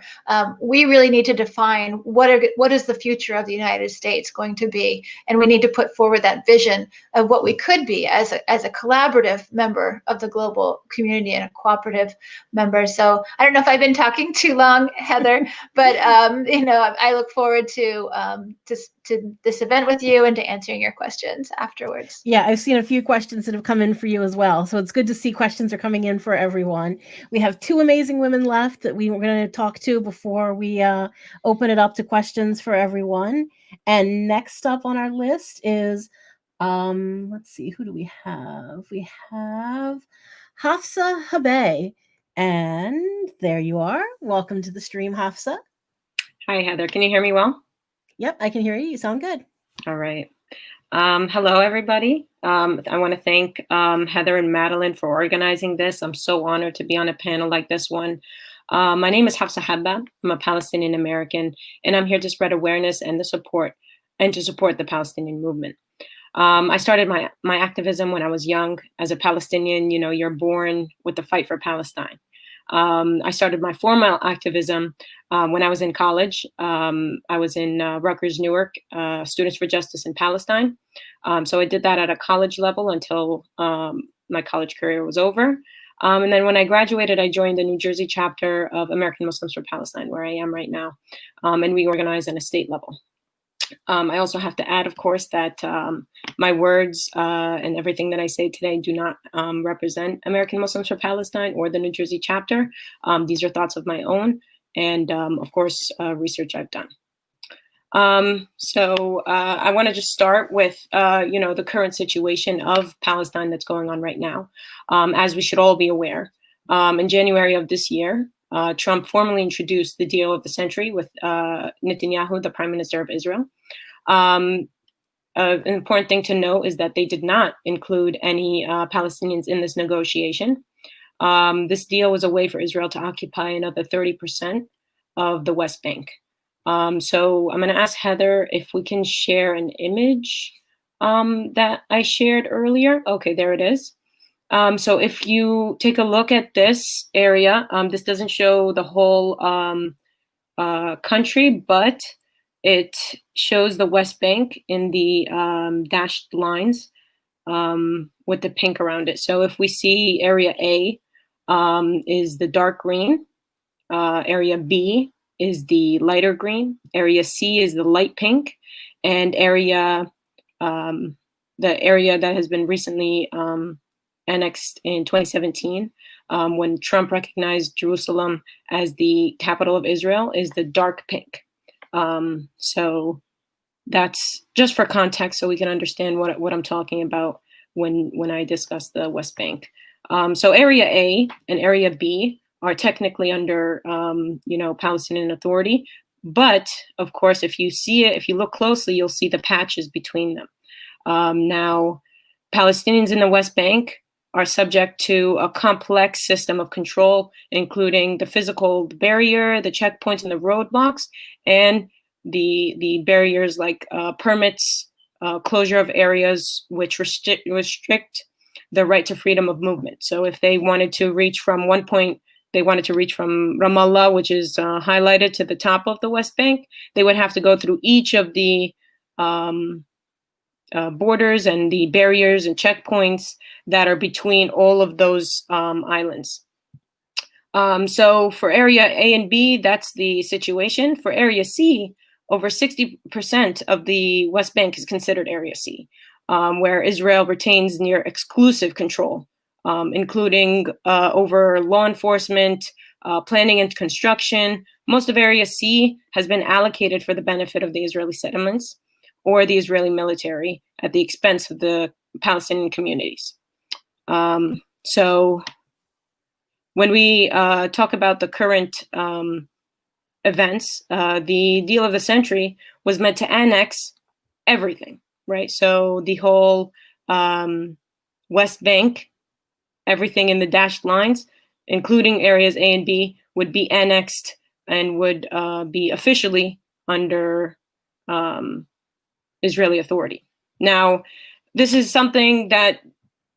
We really need to define what is the future of the United States going to be, and we need to put forward that vision of what we could be as a collaborative member of the global community and a cooperative member. So I don't know if I've been talking too long, Heather, but I look forward to this event with you and to answering your questions afterwards. Yeah, I've seen a few questions that have come in for you as well. So it's good to see questions are coming in for everyone. We have two amazing women left that we were going to talk to before we open it up to questions for everyone. And next up on our list is, let's see, who do we have? We have Hafsa Habehh. And there you are. Welcome to the stream, Hafsa. Hi, Heather. Can you hear me well? Yep, I can hear you. You sound good. All right. Hello, everybody. I want to thank Heather and Madelyn for organizing this. I'm so honored to be on a panel like this one. My name is Hafsa Habehh. I'm a Palestinian American, and I'm here to spread awareness and to support the Palestinian movement. I started my activism when I was young. As a Palestinian, you're born with the fight for Palestine. I started my formal activism when I was in college. I was in Rutgers, Newark, Students for Justice in Palestine. So I did that at a college level until my college career was over. And then when I graduated, I joined the New Jersey chapter of American Muslims for Palestine, where I am right now. And we organize on a state level. I also have to add, of course, that my words and everything that I say today do not represent American Muslims for Palestine or the New Jersey chapter. These are thoughts of my own and, of course, research I've done. So I want to just start with, the current situation of Palestine that's going on right now. As we should all be aware, in January of this year, Trump formally introduced the deal of the century with Netanyahu, the Prime Minister of Israel. An important thing to note is that they did not include any Palestinians in this negotiation. This deal was a way for Israel to occupy another 30% of the West Bank. So I'm going to ask Heather if we can share an image that I shared earlier. Okay, there it is. So if you take a look at this area, this doesn't show the whole country, but it shows the West Bank in the dashed lines with the pink around it. So if we see area A is the dark green, area B is the lighter green, area C is the light pink, and the area that has been recently annexed in 2017, when Trump recognized Jerusalem as the capital of Israel, is the dark pink. So that's just for context, so we can understand what I'm talking about when I discuss the West Bank. So Area A and Area B are technically under Palestinian Authority, but of course, if you look closely, you'll see the patches between them. Now, Palestinians in the West Bank are subject to a complex system of control, including the physical barrier, the checkpoints, and the roadblocks, and the barriers like permits, closure of areas which restrict the right to freedom of movement. So if they wanted to reach from one point, they wanted to reach from Ramallah, which is highlighted to the top of the West Bank, they would have to go through each of the borders and the barriers and checkpoints that are between all of those islands. So for Area A and B, that's the situation. For Area C, over 60% of the West Bank is considered Area C, where Israel retains near exclusive control, including over law enforcement, planning and construction. Most of Area C has been allocated for the benefit of the Israeli settlements or the Israeli military at the expense of the Palestinian communities. So when we talk about the current events, the deal of the century was meant to annex everything, right? So the whole West Bank, everything in the dashed lines, including areas A and B, would be annexed and would be officially under Israeli authority. Now, this is something that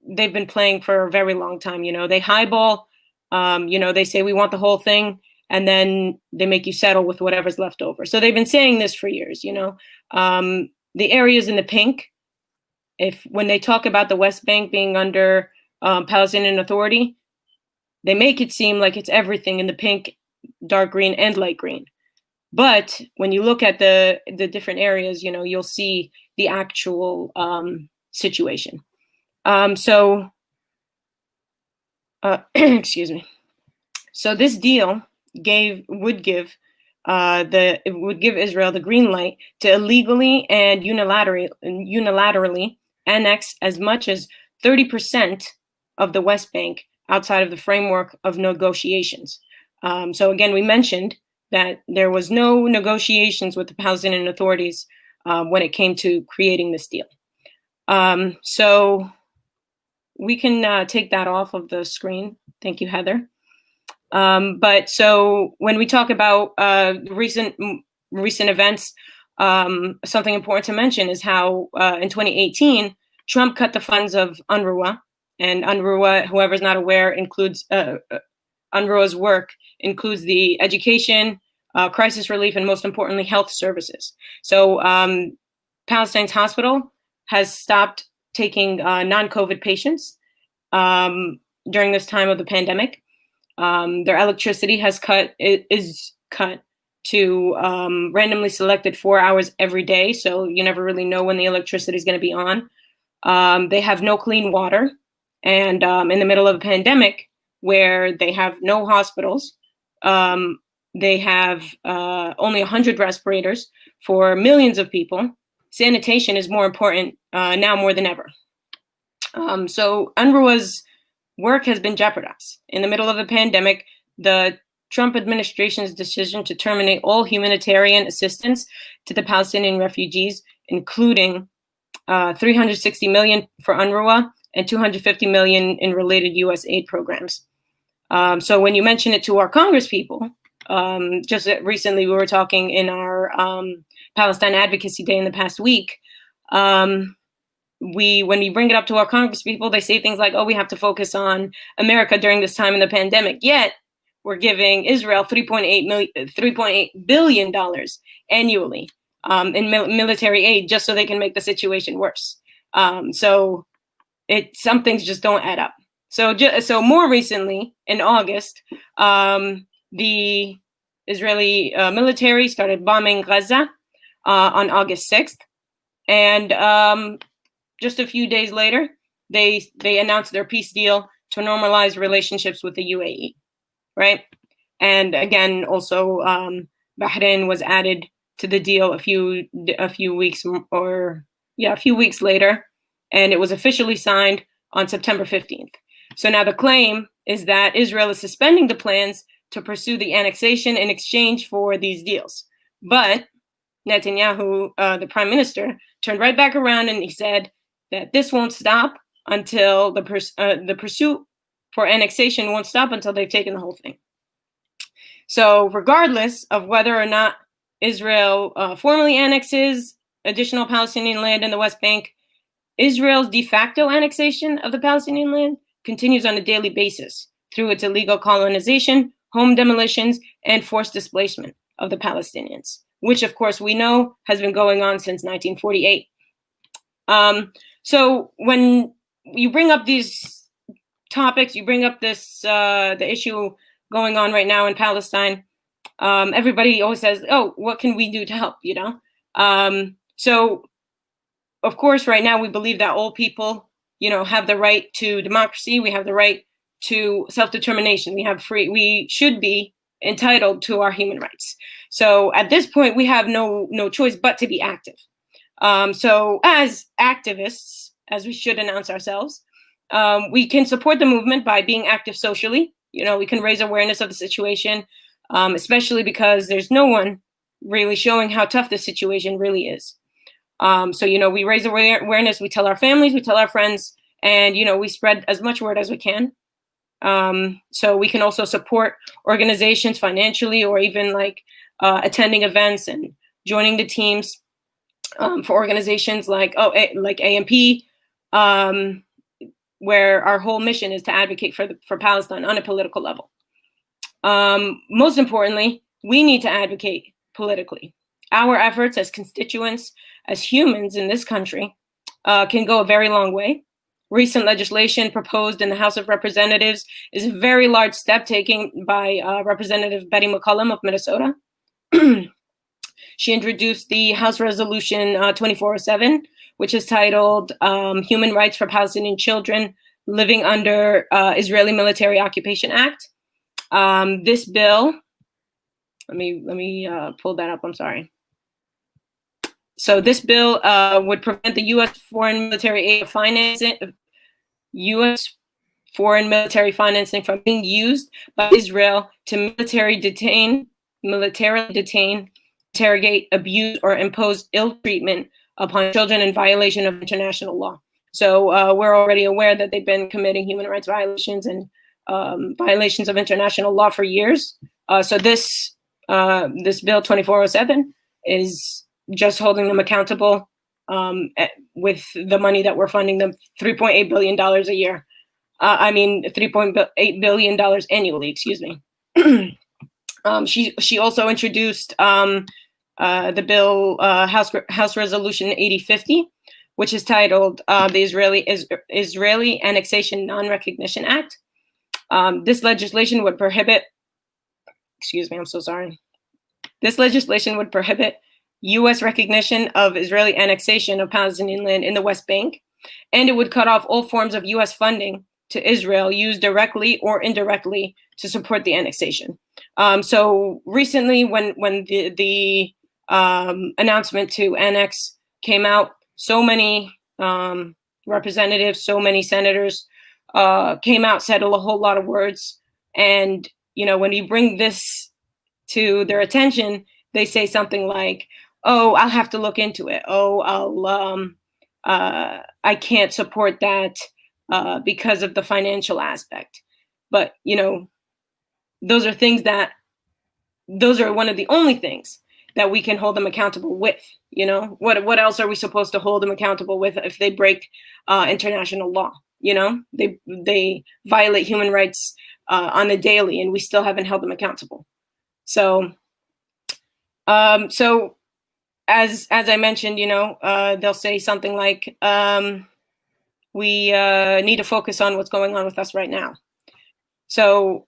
they've been playing for a very long time. They highball, they say we want the whole thing, and then they make you settle with whatever's left over. So they've been saying this for years. The areas in the pink, when they talk about the West Bank being under Palestinian Authority, they make it seem like it's everything in the pink, dark green, and light green. But when you look at the different areas, you'll see the actual situation. Excuse me. So this deal would give Israel the green light to illegally and unilaterally annex as much as 30% of the West Bank outside of the framework of negotiations. So again, we mentioned that there was no negotiations with the Palestinian authorities when it came to creating this deal. So we can take that off of the screen. Thank you, Heather. But so when we talk about recent events, something important to mention is how in 2018, Trump cut the funds of UNRWA. And UNRWA, whoever's not aware, includes UNRWA's work includes the education, crisis relief, and most importantly, health services. So Palestine's hospital has stopped taking non-COVID patients during this time of the pandemic. Their electricity is cut to randomly selected 4 hours every day. So you never really know when the electricity is going to be on. They have no clean water. And in the middle of a pandemic where they have no hospitals, they have only 100 respirators for millions of people. Sanitation is more important now more than ever. So UNRWA's work has been jeopardized. In the middle of a pandemic, the Trump administration's decision to terminate all humanitarian assistance to the Palestinian refugees, including $360 million for UNRWA and $250 million in related U.S. aid programs. So when you mention it to our Congress people, just recently we were talking in our Palestine Advocacy Day in the past week, when we bring it up to our Congress people, they say things like, oh, we have to focus on America during this time in the pandemic. Yet we're giving Israel $3.8 billion annually in military aid just so they can make the situation worse. So some things just don't add up. So more recently, in August, the Israeli military started bombing Gaza on August 6th. And just a few days later, they announced their peace deal to normalize relationships with the UAE, right? And again, also Bahrain was added to the deal a few weeks later, and it was officially signed on September 15th. So now the claim is that Israel is suspending the plans to pursue the annexation in exchange for these deals. But Netanyahu, the prime minister, turned right back around and he said that this won't stop until the pursuit for annexation won't stop until they've taken the whole thing. So regardless of whether or not Israel formally annexes additional Palestinian land in the West Bank, Israel's de facto annexation of the Palestinian land continues on a daily basis through its illegal colonization, home demolitions, and forced displacement of the Palestinians, which of course we know has been going on since 1948. So when you bring up these topics, you bring up this the issue going on right now in Palestine, everybody always says, oh, what can we do to help, So of course, right now we believe that all people, have the right to democracy. We have the right to self-determination. We should be entitled to our human rights. So at this point, we have no choice but to be active. So as activists, as we should announce ourselves, we can support the movement by being active socially. We can raise awareness of the situation, especially because there's no one really showing how tough this situation really is. So, we raise awareness, we tell our families, we tell our friends, and, we spread as much word as we can. So we can also support organizations financially or even attending events and joining the teams for organizations like AMP. where our whole mission is to advocate for Palestine on a political level. Most importantly, we need to advocate politically. Our efforts as constituents, as humans in this country, can go a very long way. Recent legislation proposed in the House of Representatives is a very large step taken by Representative Betty McCollum of Minnesota. She introduced the House Resolution 2407, which is titled Human Rights for Palestinian Children Living Under Israeli Military Occupation Act. This bill, let me pull that up, I'm sorry. So this bill would prevent the U.S. foreign military aid financing, U.S. foreign military financing from being used by Israel to militarily detain, interrogate, abuse, or impose ill treatment upon children in violation of international law. So we're already aware that they've been committing human rights violations and violations of international law for years. So this bill 2407 is just holding them accountable with the money that we're funding them, $3.8 billion a year. $3.8 billion annually, excuse me. She also introduced the bill, House Resolution 8050, which is titled the Israeli Annexation Non-Recognition Act. This legislation would prohibit, This legislation would prohibit U.S. recognition of Israeli annexation of Palestinian land in the West Bank, and it would cut off all forms of U.S. funding to Israel used directly or indirectly to support the annexation. So recently, when the announcement to annex came out, so many representatives, so many senators came out, said a whole lot of words, and when you bring this to their attention, they say something like, "Oh, I'll have to look into it. Oh, I can't support that because of the financial aspect." But those are one of the only things that we can hold them accountable with. What else are we supposed to hold them accountable with if they break international law? They violate human rights on the daily, and we still haven't held them accountable. So as I mentioned, they'll say something like, we need to focus on what's going on with us right now. So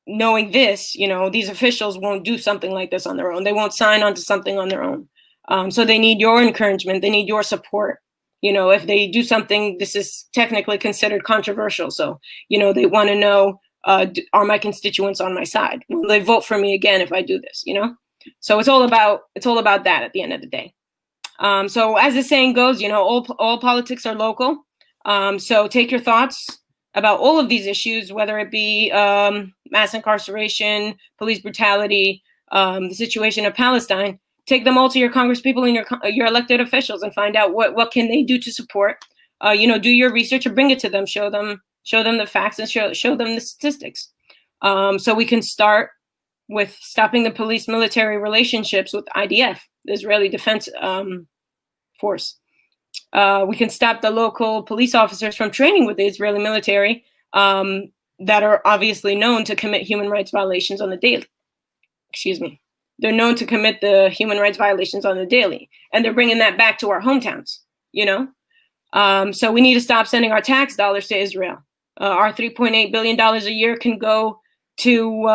knowing this, these officials won't do something like this on their own. They won't sign on to something on their own. So they need your encouragement. They need your support. If they do something, this is technically considered controversial. So, they want to know, are my constituents on my side? Will they vote for me again if I do this, So it's all about that at the end of the day. So as the saying goes, all politics are local. So take your thoughts about all of these issues, whether it be mass incarceration, police brutality, the situation of Palestine. Take them all to your congresspeople and your elected officials and find out what can they do to support. Do your research and bring it to them. Show them the facts and show them the statistics. So we can start with stopping the police-military relationships with IDF, the Israeli Defense Force. We can stop the local police officers from training with the Israeli military that are obviously known to commit human rights violations on the daily. They're known to commit the human rights violations on the daily, and they're bringing that back to our hometowns, So we need to stop sending our tax dollars to Israel. Our $3.8 billion a year can go to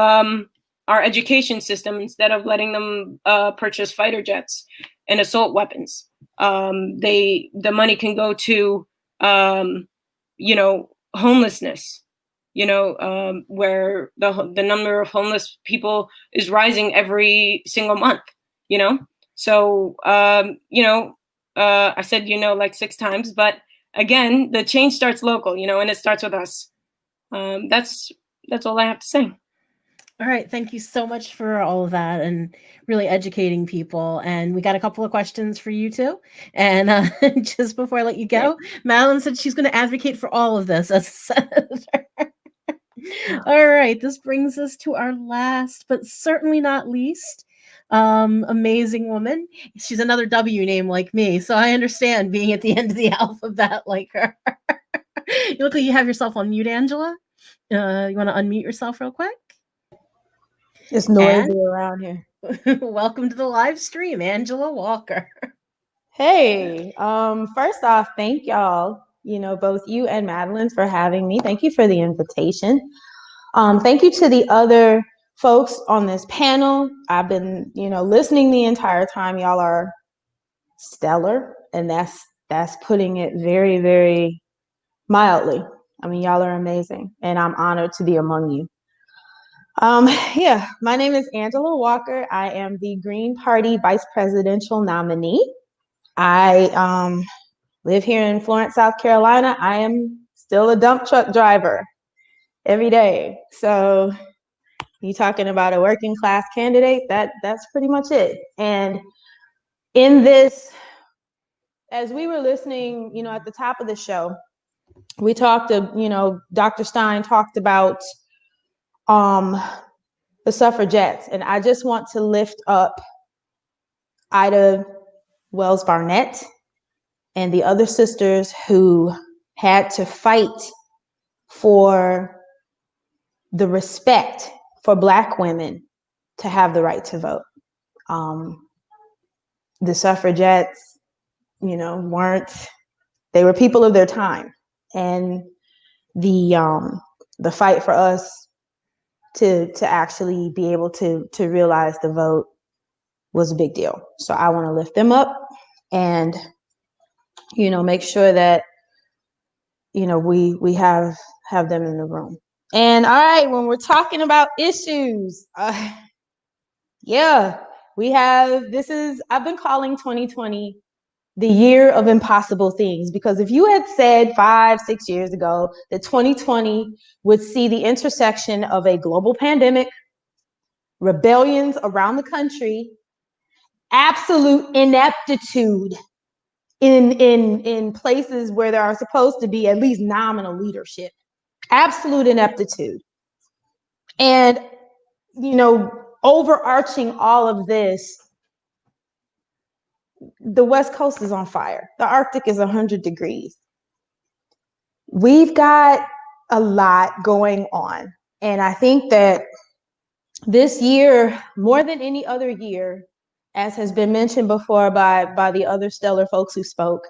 our education system instead of letting them purchase fighter jets and assault weapons. The money can go to, homelessness, where the number of homeless people is rising every single month, So, I said, like 6 times, but again, the change starts local, and it starts with us. That's all I have to say. All right. Thank you so much for all of that and really educating people. And we got a couple of questions for you too. And just before I let you go, Madelyn said she's going to advocate for all of this as a senator. All right. This brings us to our last, but certainly not least, amazing woman. She's another W name like me. So I understand being at the end of the alphabet like her. You look like you have yourself on mute, Angela. You want to unmute yourself real quick? It's noisy around here. Welcome to the live stream, Angela Walker. Hey, first off, thank y'all, both you and Madelyn for having me. Thank you for the invitation. Thank you to the other folks on this panel. I've been, listening the entire time. Y'all are stellar, and that's putting it very, very mildly. I mean, y'all are amazing, and I'm honored to be among you. My name is Angela Walker. I am the Green Party Vice Presidential nominee. I live here in Florence, South Carolina. I am still a dump truck driver every day. So you talking about a working class candidate, that's pretty much it. And in this, as we were listening, at the top of the show, we talked to, Dr. Stein talked about the suffragettes. And I just want to lift up Ida Wells Barnett and the other sisters who had to fight for the respect for Black women to have the right to vote. The suffragettes, they were people of their time. And the fight for us to actually be able to realize the vote was a big deal. So I want to lift them up and, make sure that, we have them in the room. And all right, when we're talking about issues, I've been calling 2020 the year of impossible things, because if you had said 5-6 years ago that 2020 would see the intersection of a global pandemic, rebellions around the country, absolute ineptitude in places where there are supposed to be at least nominal leadership, absolute ineptitude. And, overarching all of this, the West Coast is on fire. The Arctic is 100 degrees. We've got a lot going on. And I think that this year, more than any other year, as has been mentioned before by the other stellar folks who spoke,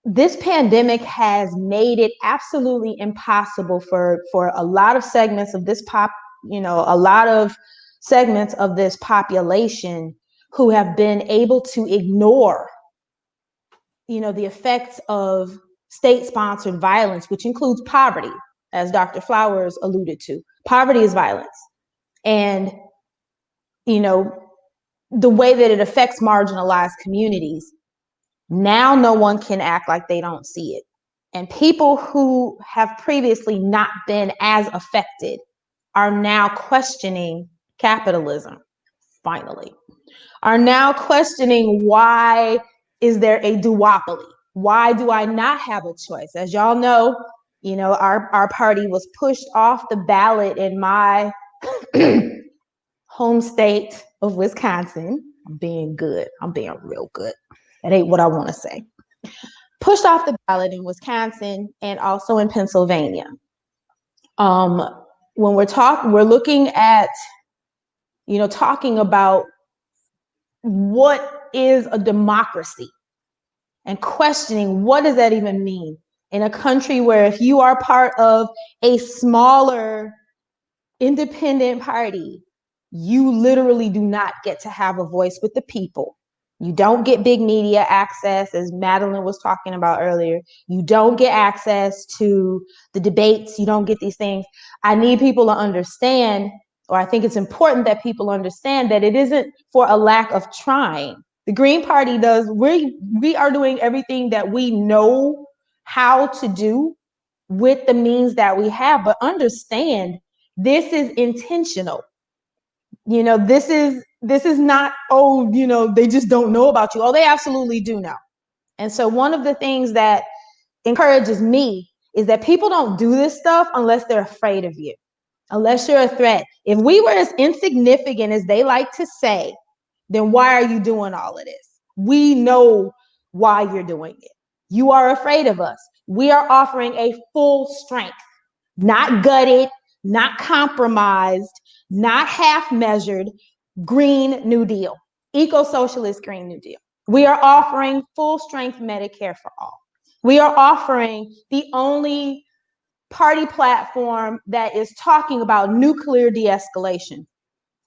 this pandemic has made it absolutely impossible for a lot of segments of this segments of this population who have been able to ignore, the effects of state-sponsored violence, which includes poverty, as Dr. Flowers alluded to. Poverty is violence. And, the way that it affects marginalized communities, now no one can act like they don't see it. And people who have previously not been as affected are now questioning capitalism, finally, are now questioning, why is there a duopoly? Why do I not have a choice? As y'all know, our party was pushed off the ballot in my home state of Wisconsin. I'm being good. I'm being real good. That ain't what I want to say. Pushed off the ballot in Wisconsin and also in Pennsylvania. When we're looking at, talking about what is a democracy and questioning what does that even mean in a country where if you are part of a smaller independent party, you literally do not get to have a voice with the people. You don't get big media access, as Madelyn was talking about earlier. You don't get access to the debates. You don't get these things. I need people to understand, or I think it's important that people understand that it isn't for a lack of trying. The Green Party we are doing everything that we know how to do with the means that we have, but understand this is intentional. This is not, they just don't know about you. Oh, they absolutely do know. And so one of the things that encourages me is that people don't do this stuff unless they're afraid of you, unless you're a threat. If we were as insignificant as they like to say, then why are you doing all of this? We know why you're doing it. You are afraid of us. We are offering a full strength, not gutted, not compromised, not half measured, Green New Deal, eco-socialist Green New Deal. We are offering full strength Medicare for all. We are offering the only party platform that is talking about nuclear de-escalation,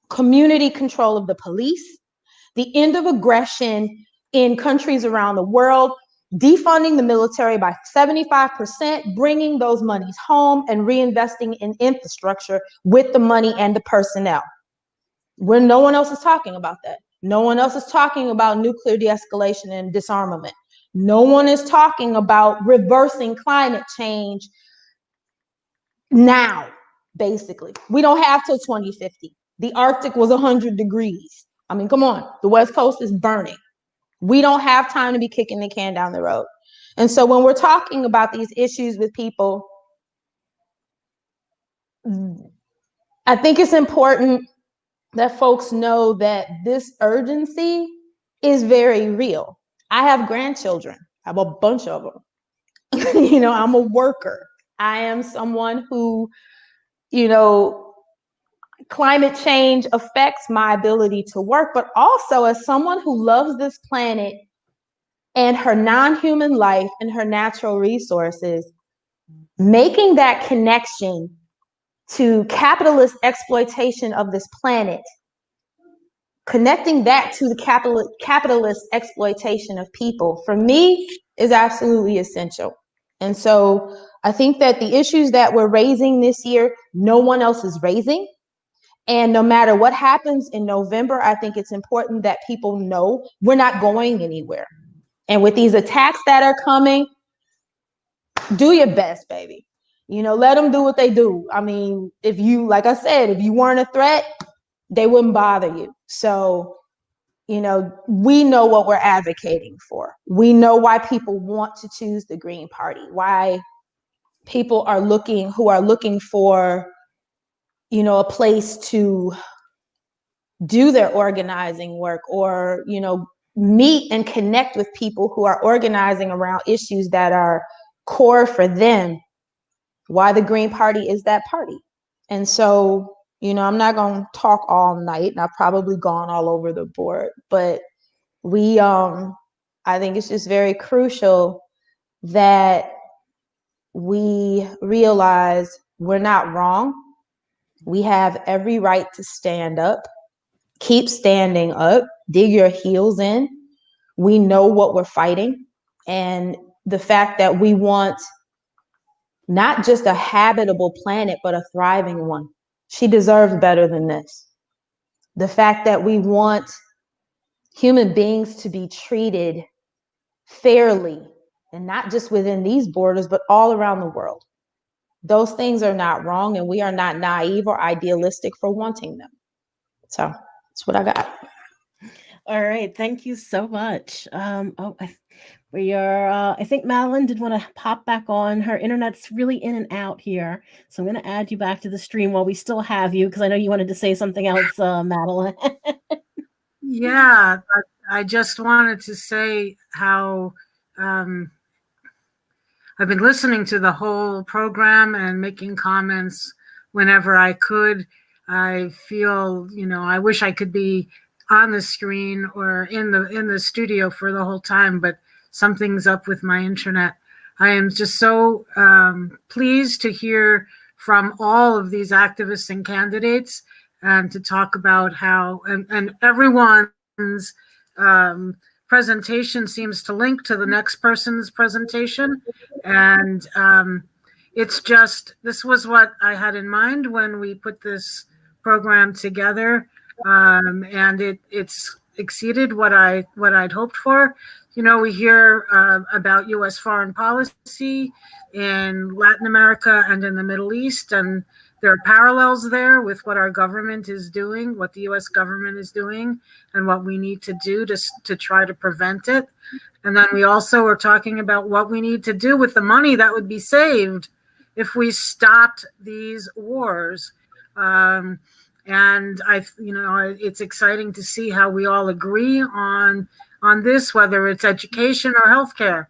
community control of the police, the end of aggression in countries around the world, defunding the military by 75%, bringing those monies home and reinvesting in infrastructure with the money and the personnel. When no one else is talking about that. No one else is talking about nuclear de-escalation and disarmament. No one is talking about reversing climate change now, basically. We don't have till 2050. The Arctic was 100 degrees. I mean, come on, the West Coast is burning. We don't have time to be kicking the can down the road. And so when we're talking about these issues with people, I think it's important that folks know that this urgency is very real. I have grandchildren. I have a bunch of them. You know, I'm a worker. I am someone who, you know, climate change affects my ability to work, but also as someone who loves this planet and her non-human life and her natural resources, making that connection to capitalist exploitation of this planet, connecting that to the capitalist exploitation of people, for me, is absolutely essential. And so I think that the issues that we're raising this year, no one else is raising. And no matter what happens in November, I think it's important that people know we're not going anywhere. And with these attacks that are coming, do your best, baby. You know, let them do what they do. I mean, if you, like I said, if you weren't a threat, they wouldn't bother you. So, you know, we know what we're advocating for. We know why people want to choose the Green Party, why people are looking for, you know, a place to do their organizing work, or, you know, meet and connect with people who are organizing around issues that are core for them, why the Green Party is that party. And so, you know, I'm not going to talk all night, and I've probably gone all over the board, but I think it's just very crucial that we realize we're not wrong. We have every right to stand up. Keep standing up, dig your heels in. We know what we're fighting. And the fact that we want not just a habitable planet, but a thriving one. She deserves better than this. The fact that we want human beings to be treated fairly, and not just within these borders, but all around the world. Those things are not wrong, and we are not naive or idealistic for wanting them. So that's what I got. All right, thank you so much. I think Madelyn did want to pop back on. Her internet's really in and out here, so I'm going to add you back to the stream while we still have you, because I know you wanted to say something else, Madelyn. Yeah, I just wanted to say how I've been listening to the whole program and making comments whenever I could. I feel, you know, I wish I could be on the screen or in the studio for the whole time, but something's up with my internet. I am just so pleased to hear from all of these activists and candidates, and to talk about how, and everyone's presentation seems to link to the next person's presentation. And it's just, this was what I had in mind when we put this program together. And it's exceeded what I'd hoped for. You know, we hear about U.S. foreign policy in Latin America and in the Middle East, and there are parallels there with what our government is doing, what the U.S. government is doing, and what we need to do to try to prevent it. And then we also are talking about what we need to do with the money that would be saved if we stopped these wars. And it's exciting to see how we all agree on this, whether it's education or healthcare.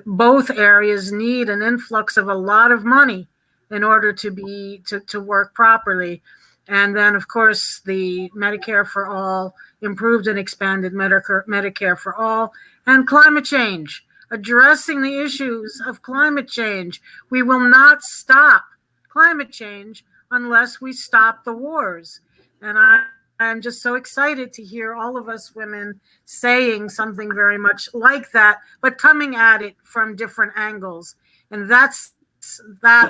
both areas need an influx of a lot of money in order to work properly. And then, of course, the Medicare for All, improved and expanded Medicare for All, and climate change, addressing the issues of climate change. We will not stop climate change unless we stop the wars. And I'm just so excited to hear all of us women saying something very much like that, but coming at it from different angles. And that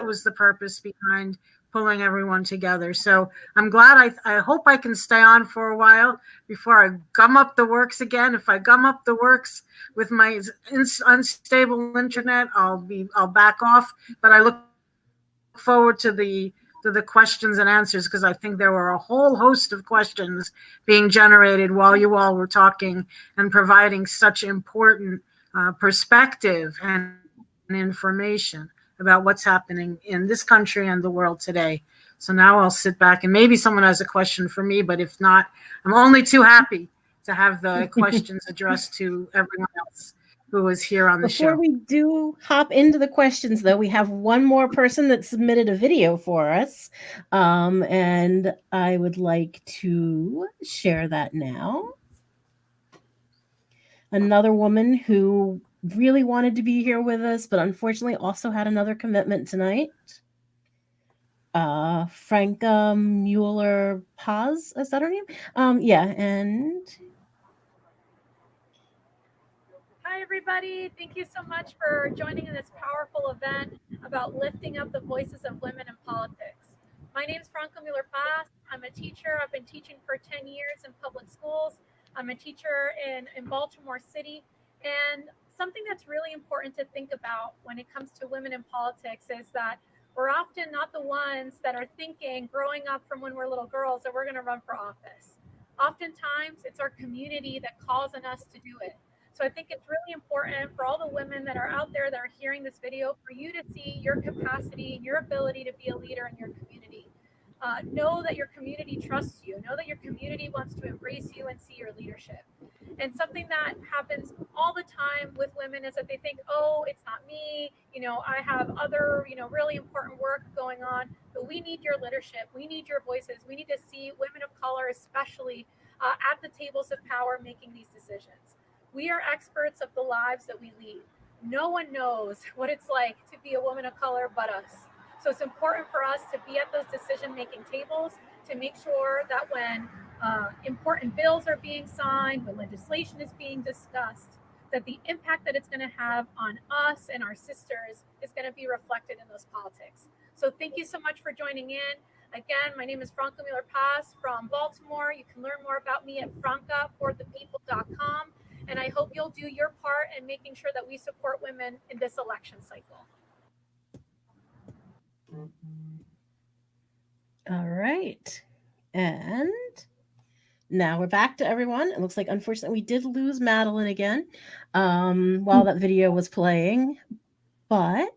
was the purpose behind pulling everyone together. So I'm glad. I hope I can stay on for a while before I gum up the works again. If I gum up the works with my unstable internet, I'll back off. But I look forward to the questions and answers, because I think there were a whole host of questions being generated while you all were talking and providing such important perspective and information about what's happening in this country and the world today. So now I'll sit back, and maybe someone has a question for me, but if not, I'm only too happy to have the questions addressed to everyone else who was here on the show. Before we do hop into the questions, though, we have one more person that submitted a video for us, and I would like to share that now. Another woman who really wanted to be here with us, but unfortunately also had another commitment tonight. Franca Muller Paz, is that her name? Yeah, and hi everybody. Thank you so much for joining in this powerful event about lifting up the voices of women in politics. My name is Franca Muller Paz. I'm a teacher. I've been teaching for 10 years in public schools. I'm a teacher in Baltimore City. And something that's really important to think about when it comes to women in politics is that we're often not the ones that are thinking, growing up from when we're little girls, that we're going to run for office. Oftentimes, it's our community that calls on us to do it. So I think it's really important for all the women that are out there that are hearing this video, for you to see your capacity and your ability to be a leader in your community. Know that your community trusts you. Know that your community wants to embrace you and see your leadership. And something that happens all the time with women is that they think, oh, it's not me. I have other, really important work going on. But we need your leadership. We need your voices. We need to see women of color, especially at the tables of power, making these decisions. We are experts of the lives that we lead. No one knows what it's like to be a woman of color but us. So it's important for us to be at those decision-making tables to make sure that when important bills are being signed, when legislation is being discussed, that the impact that it's going to have on us and our sisters is going to be reflected in those politics. So thank you so much for joining in. Again, my name is Franca Muller Paz from Baltimore. You can learn more about me at francaforthepeople.com. And I hope you'll do your part in making sure that we support women in this election cycle. all right. And now we're back to everyone. It looks like, unfortunately, we did lose Madelyn again while that video was playing. But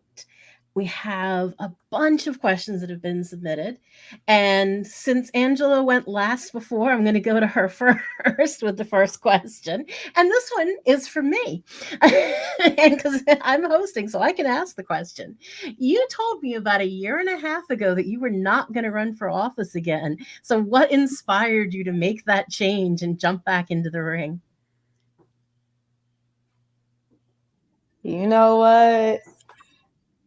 we have a bunch of questions that have been submitted. And since Angela went last before, I'm going to go to her first with the first question. And this one is for me. And because I'm hosting, so I can ask the question. You told me about 1.5 years ago that you were not going to run for office again. So what inspired you to make that change and jump back into the ring? You know what?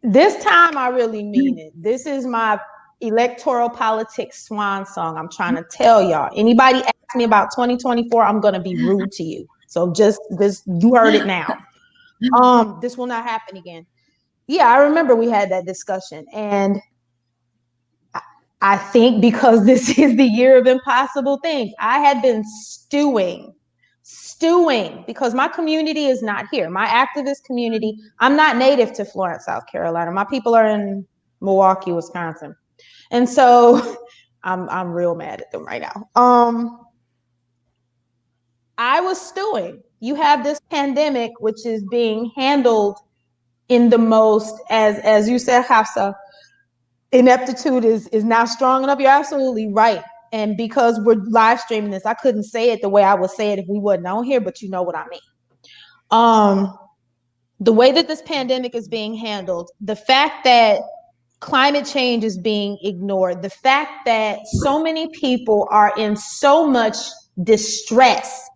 This time I really mean it. This is my electoral politics swan song. I'm trying to tell y'all. Anybody ask me about 2024, I'm going to be rude to you. So just this, you heard it now. This will not happen again. Yeah, I remember we had that discussion. And I think because this is the year of impossible things, I had been stewing because my community is not here. My activist community, I'm not native to Florence, South Carolina. My people are in Milwaukee, Wisconsin. And so I'm real mad at them right now. I was stewing. You have this pandemic, which is being handled in the most, as you said, Hafsa, ineptitude is not strong enough. You're absolutely right. And because we're live streaming this, I couldn't say it the way I would say it if we wasn't on here, but you know what I mean. the way that this pandemic is being handled, the fact that climate change is being ignored, the fact that so many people are in so much distress,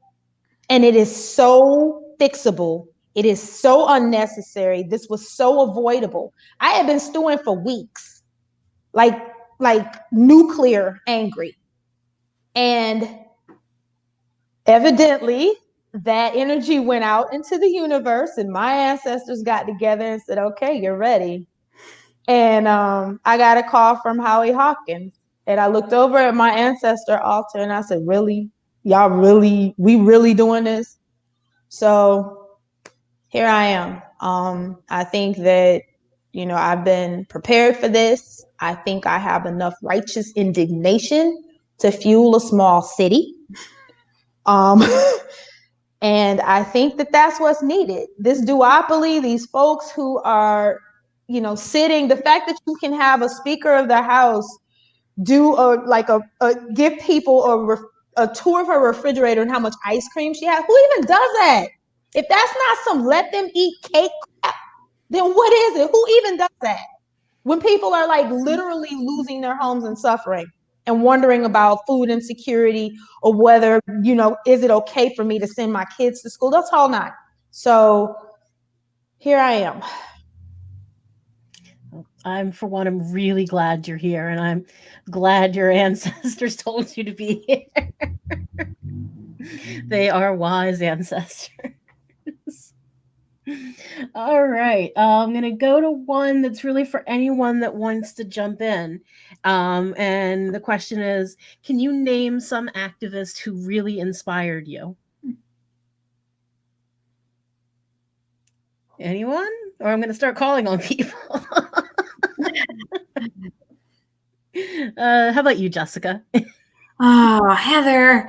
and it is so fixable, it is so unnecessary, this was so avoidable. I had been stewing for weeks, like nuclear angry. And evidently that energy went out into the universe, and my ancestors got together and said, okay, you're ready. And I got a call from Howie Hawkins, and I looked over at my ancestor altar and I said, really? We really doing this? So here I am. I think that, I've been prepared for this. I think I have enough righteous indignation to fuel a small city. And I think that that's what's needed. This duopoly, these folks who are, sitting, the fact that you can have a Speaker of the House do give people a tour of her refrigerator and how much ice cream she has. Who even does that? If that's not some let them eat cake crap, then what is it? Who even does that? When people are like literally losing their homes and suffering and wondering about food insecurity, or whether, is it okay for me to send my kids to school? That's all not. So here I am. For one, I'm really glad you're here, and I'm glad your ancestors told you to be here. They are wise ancestors. All right. I'm going to go to one that's really for anyone that wants to jump in. And the question is, can you name some activist who really inspired you? Anyone? Or I'm going to start calling on people. How about you, Jessica? Oh, Heather.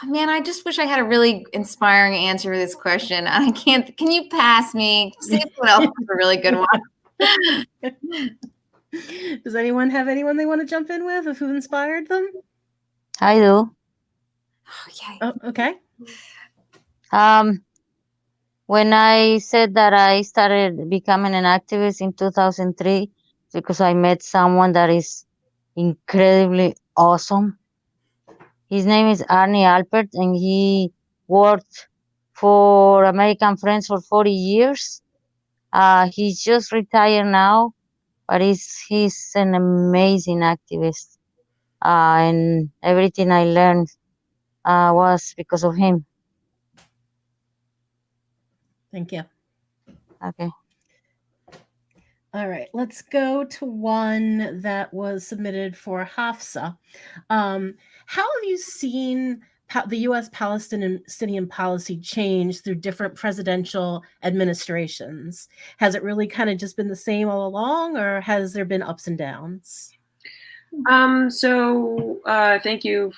Man, I just wish I had a really inspiring answer for this question. I can't. Can you pass me? See what else is a really good one. Does anyone have anyone they want to jump in with of who inspired them? I do. Okay. Oh, okay. When I said that I started becoming an activist in 2003, because I met someone that is incredibly awesome. His name is Arnie Alpert, and he worked for American Friends for 40 years. He's just retired now, but he's an amazing activist. And everything I learned was because of him. Thank you. Okay. All right, let's go to one that was submitted for Hafsa. How have you seen the U.S. Palestinian policy change through different presidential administrations? Has it really kind of just been the same all along, or has there been ups and downs? Thank you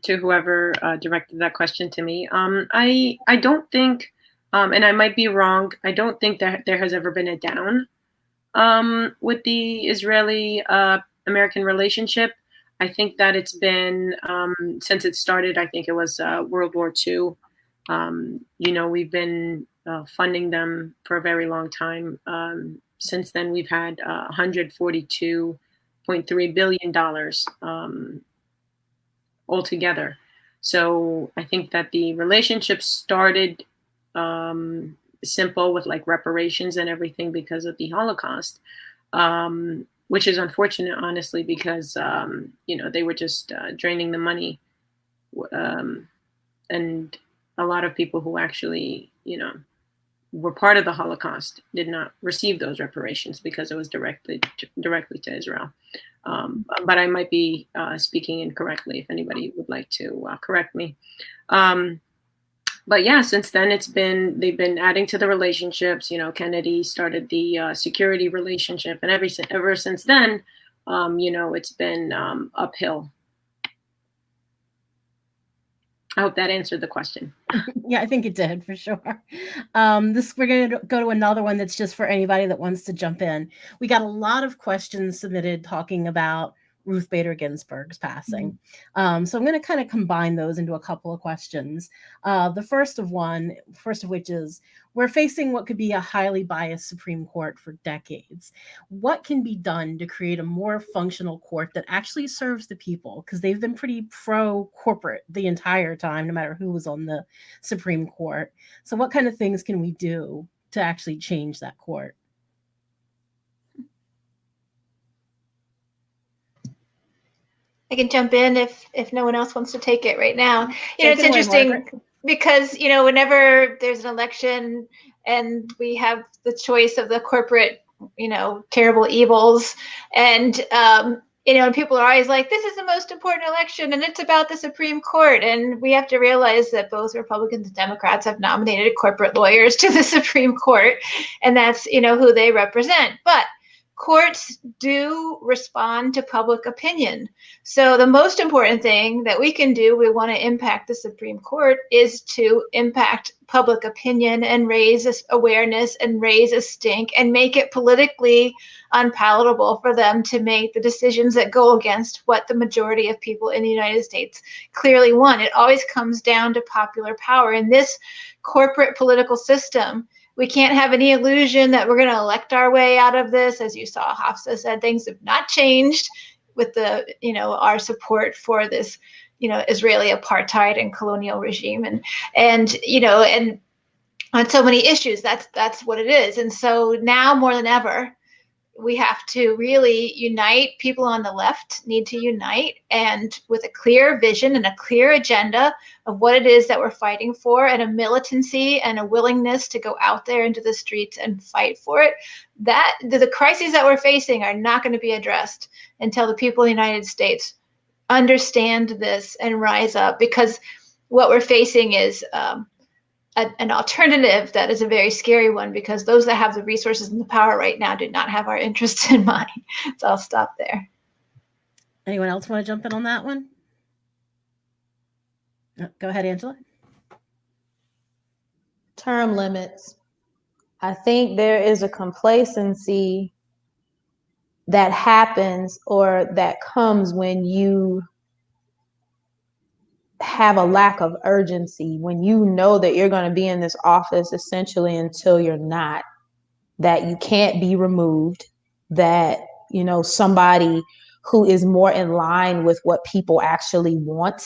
to whoever directed that question to me. I don't think, and I might be wrong, I don't think that there has ever been a down with the Israeli-American relationship. I think that it's been, since it started, I think it was World War II. We've been funding them for a very long time. Since then, we've had $142.3 billion altogether. So I think that the relationship started simple with like reparations and everything because of the Holocaust, which is unfortunate, honestly, because they were just draining the money, and a lot of people who actually were part of the Holocaust did not receive those reparations because it was directly to Israel. But I might be speaking incorrectly. If anybody would like to correct me. But yeah, since then they've been adding to the relationships. Kennedy started the security relationship, and ever since then, it's been uphill. I hope that answered the question. Yeah, I think it did for sure. We're going to go to another one that's just for anybody that wants to jump in. We got a lot of questions submitted talking about Ruth Bader Ginsburg's passing. So I'm going to kind of combine those into a couple of questions. The first of which is, we're facing what could be a highly biased Supreme Court for decades. What can be done to create a more functional court that actually serves the people? Because they've been pretty pro-corporate the entire time, no matter who was on the Supreme Court. So what kind of things can we do to actually change that court? I can jump in if no one else wants to take it right now. It's interesting because, whenever there's an election and we have the choice of the corporate, terrible evils, and, and people are always like, this is the most important election and it's about the Supreme Court. And we have to realize that both Republicans and Democrats have nominated corporate lawyers to the Supreme Court, and that's, who they represent. But courts do respond to public opinion. So the most important thing that we can do, we want to impact the Supreme Court, is to impact public opinion and raise awareness and raise a stink and make it politically unpalatable for them to make the decisions that go against what the majority of people in the United States clearly want. It always comes down to popular power. In this corporate political system, we can't have any illusion that we're going to elect our way out of this. As you saw, Hafsa said things have not changed with the, our support for this, Israeli apartheid and colonial regime, and on so many issues, that's what it is. And so now more than ever, we have to really unite. People on the left need to unite, and with a clear vision and a clear agenda of what it is that we're fighting for, and a militancy and a willingness to go out there into the streets and fight for it. That the crises that we're facing are not going to be addressed until the people in the United States understand this and rise up, because what we're facing is an alternative that is a very scary one, because those that have the resources and the power right now do not have our interests in mind. So I'll stop there. Anyone else want to jump in on that one? Go ahead, Angela. Term limits. I think there is a complacency that happens or that comes when you have a lack of urgency, when you know that you're going to be in this office essentially until you're not, that you can't be removed, that, somebody who is more in line with what people actually want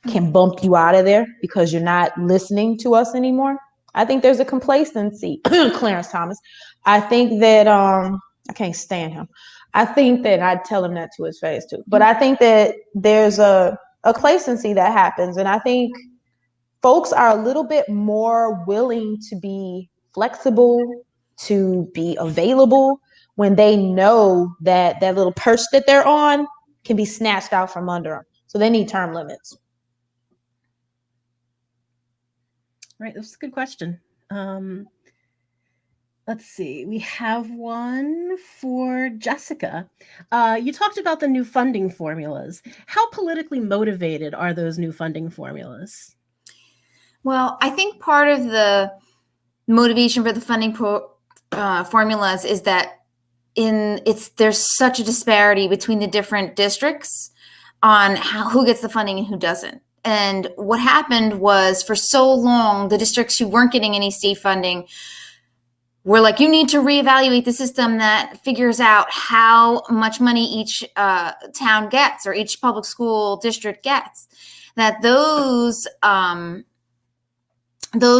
can bump you out of there because you're not listening to us anymore. I think there's a complacency. Clarence Thomas. I think that, I can't stand him. I think that I'd tell him that to his face too, but I think that there's a complacency that happens. And I think folks are a little bit more willing to be flexible, to be available, when they know that that little perch that they're on can be snatched out from under them. So they need term limits. Right, that's a good question. Let's see, we have one for Jessica. You talked about the new funding formulas. How politically motivated are those new funding formulas? Well, I think part of the motivation for the funding formulas is that there's such a disparity between the different districts on who gets the funding and who doesn't. And what happened was, for so long, the districts who weren't getting any state funding were like, you need to reevaluate the system that figures out how much money each town gets or each public school district gets. That those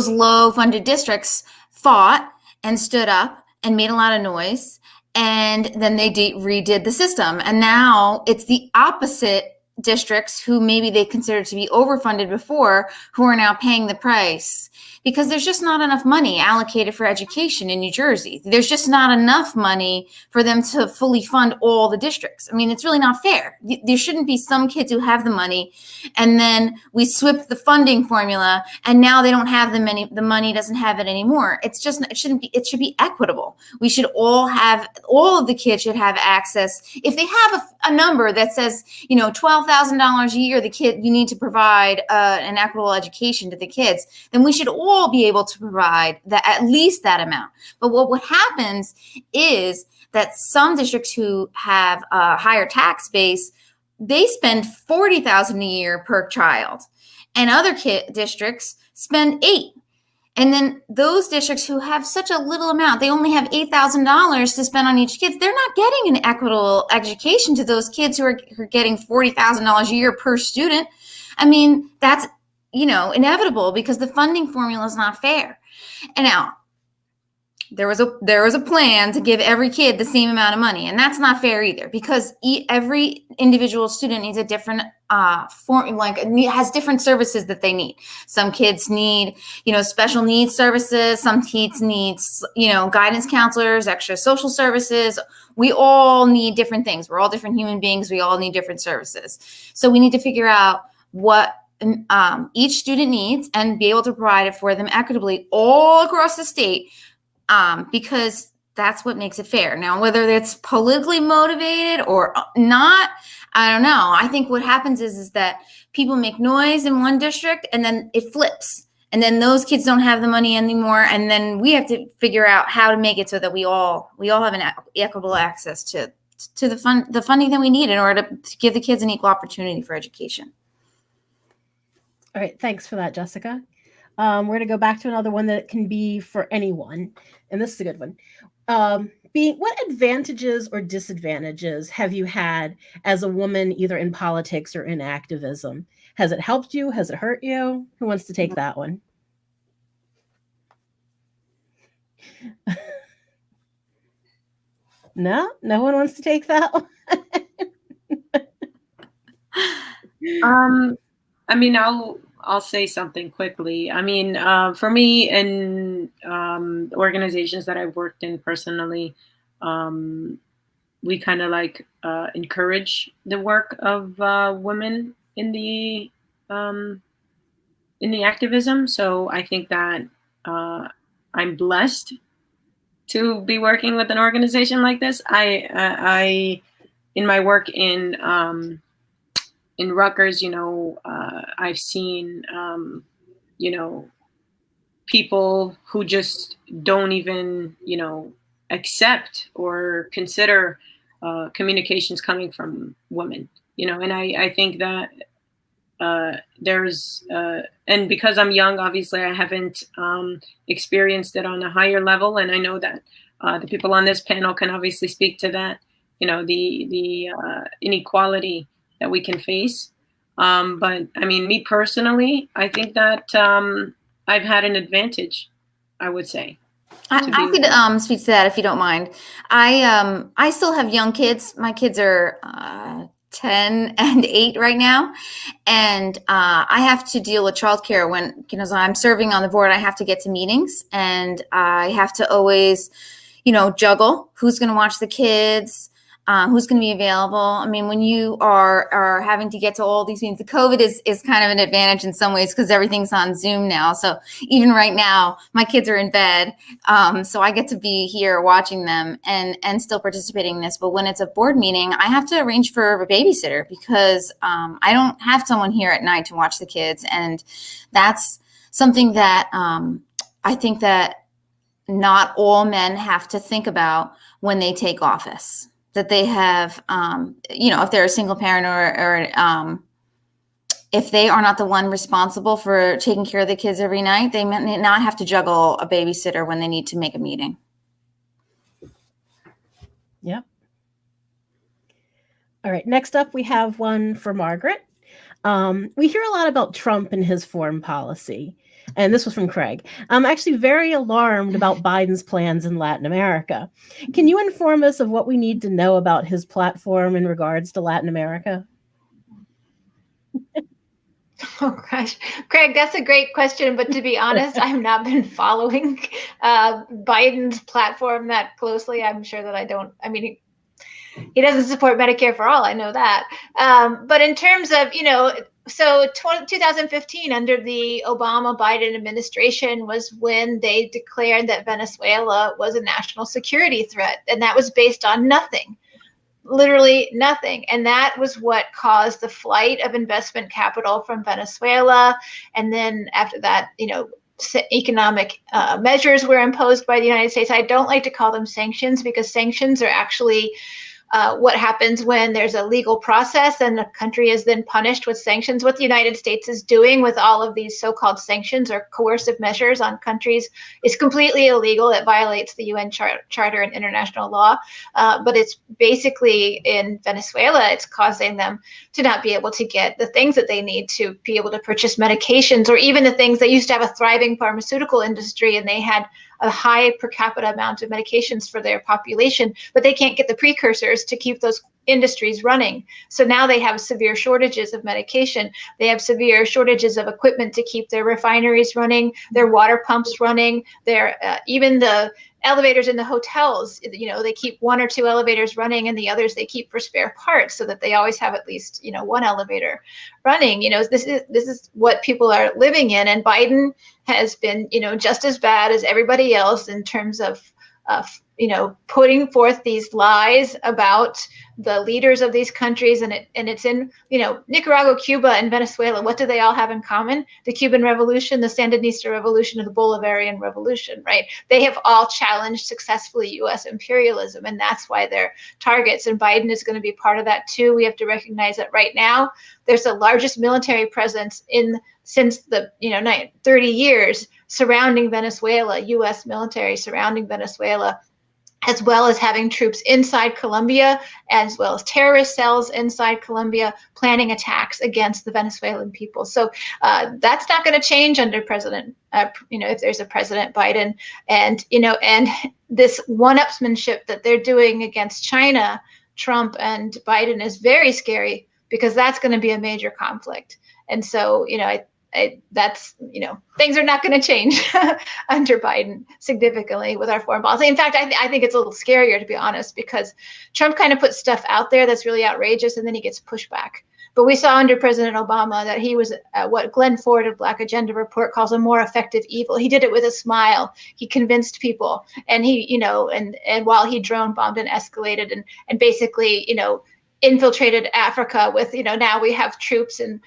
low funded districts fought and stood up and made a lot of noise, and then they redid the system. And now it's the opposite districts who maybe they considered to be overfunded before, who are now paying the price, because there's just not enough money allocated for education in New Jersey. There's just not enough money for them to fully fund all the districts. I mean, it's really not fair. There shouldn't be some kids who have the money, and then we swip the funding formula, and now they don't have the money doesn't have it anymore. It should be equitable. We should all of the kids should have access. If they have a number that says, 12 $12,000 a year you need to provide an equitable education to the kids, then we should all be able to provide at least that amount. But what happens is that some districts who have a higher tax base, they spend $40,000 a year per child, and other districts spend $8,000. And then those districts who have such a little amount, they only have $8,000 to spend on each kid. They're not getting an equitable education to those kids who are getting $40,000 a year per student. I mean, that's, inevitable because the funding formula is not fair. And now, there was a plan to give every kid the same amount of money, and that's not fair either, because every individual student needs a different has different services that they need. Some kids need, special needs services. Some kids need, guidance counselors, extra social services. We all need different things. We're all different human beings. We all need different services. So we need to figure out what each student needs and be able to provide it for them equitably all across the state. Because that's what makes it fair. Now, whether it's politically motivated or not, I don't know. I think what happens is that people make noise in one district and then it flips. And then those kids don't have the money anymore. And then we have to figure out how to make it so that we all have an equitable access to the funding that we need in order to give the kids an equal opportunity for education. All right. Thanks for that, Jessica. We're going to go back to another one that can be for anyone. And this is a good one. What advantages or disadvantages have you had as a woman, either in politics or in activism? Has it helped you? Has it hurt you? Who wants to take that one? No one wants to take that one. I mean, I'll say something quickly. I mean, for me and organizations that I've worked in personally, we kind of encourage the work of women in the activism. So I think that I'm blessed to be working with an organization like this. I in my work in Rutgers, I've seen, people who just don't even, accept or consider communications coming from women, and I think that there's, and because I'm young, obviously I haven't experienced it on a higher level. And I know that the people on this panel can obviously speak to that, the inequality that we can face. But I mean, me personally, I think that I've had an advantage, I would say. I could speak to that if you don't mind. I still have young kids. My kids are 10 and 8 right now. And I have to deal with childcare when, I'm serving on the board. I have to get to meetings and I have to always, juggle who's going to watch the kids, who's going to be available. I mean, when you are having to get to all these meetings, the COVID is kind of an advantage in some ways because everything's on Zoom now. So even right now, my kids are in bed. So I get to be here watching them and still participating in this. But when it's a board meeting, I have to arrange for a babysitter because I don't have someone here at night to watch the kids. And that's something that I think that not all men have to think about when they take office. That they have, if they're a single parent or if they are not the one responsible for taking care of the kids every night, they may not have to juggle a babysitter when they need to make a meeting. Yep. All right. Next up, we have one for Margaret. We hear a lot about Trump and his foreign policy. And this was from Craig. I'm actually very alarmed about Biden's plans in Latin America. Can you inform us of what we need to know about his platform in regards to Latin America? Oh, gosh. Craig, that's a great question. But to be honest, I have not been following Biden's platform that closely. I'm sure that he doesn't support Medicare for all. I know that. But in terms of, so 2015, under the Obama-Biden administration, was when they declared that Venezuela was a national security threat. And that was based on nothing literally nothing. And that was what caused the flight of investment capital from Venezuela. And then after that, economic measures were imposed by the United States. I don't like to call them sanctions, because sanctions are actually what happens when there's a legal process and the country is then punished with sanctions. What the United States is doing with all of these so-called sanctions or coercive measures on countries is completely illegal. It violates the UN Charter and international law. But it's basically, in Venezuela, it's causing them to not be able to get the things that they need to be able to purchase medications, or even the things that used to have a thriving pharmaceutical industry, and they had a high per capita amount of medications for their population, but they can't get the precursors to keep those industries running. So now they have severe shortages of medication. They have severe shortages of equipment to keep their refineries running, their water pumps running, their even the elevators in the hotels, they keep one or two elevators running, and the others they keep for spare parts, so that they always have at least, one elevator running. This is what people are living in. And Biden has been, just as bad as everybody else in terms of putting forth these lies about the leaders of these countries. And it's in, Nicaragua, Cuba, and Venezuela. What do they all have in common? The Cuban Revolution, the Sandinista Revolution, and the Bolivarian Revolution, right? They have all challenged successfully U.S. imperialism, and that's why they're targets. And Biden is going to be part of that too. We have to recognize that right now there's the largest military presence since the 30 years surrounding Venezuela, U.S. military surrounding Venezuela, as well as having troops inside Colombia, as well as terrorist cells inside Colombia, planning attacks against the Venezuelan people. So that's not going to change under President, if there's a President Biden. And this one-upsmanship that they're doing against China, Trump and Biden, is very scary, because that's going to be a major conflict. And so, that's, things are not going to change under Biden significantly with our foreign policy. In fact, I think it's a little scarier, to be honest, because Trump kind of puts stuff out there that's really outrageous, and then he gets pushback. But we saw under President Obama that he was what Glenn Ford of Black Agenda Report calls a more effective evil. He did it with a smile. He convinced people, and he, and while he drone bombed and escalated and basically, infiltrated Africa with, now we have troops in,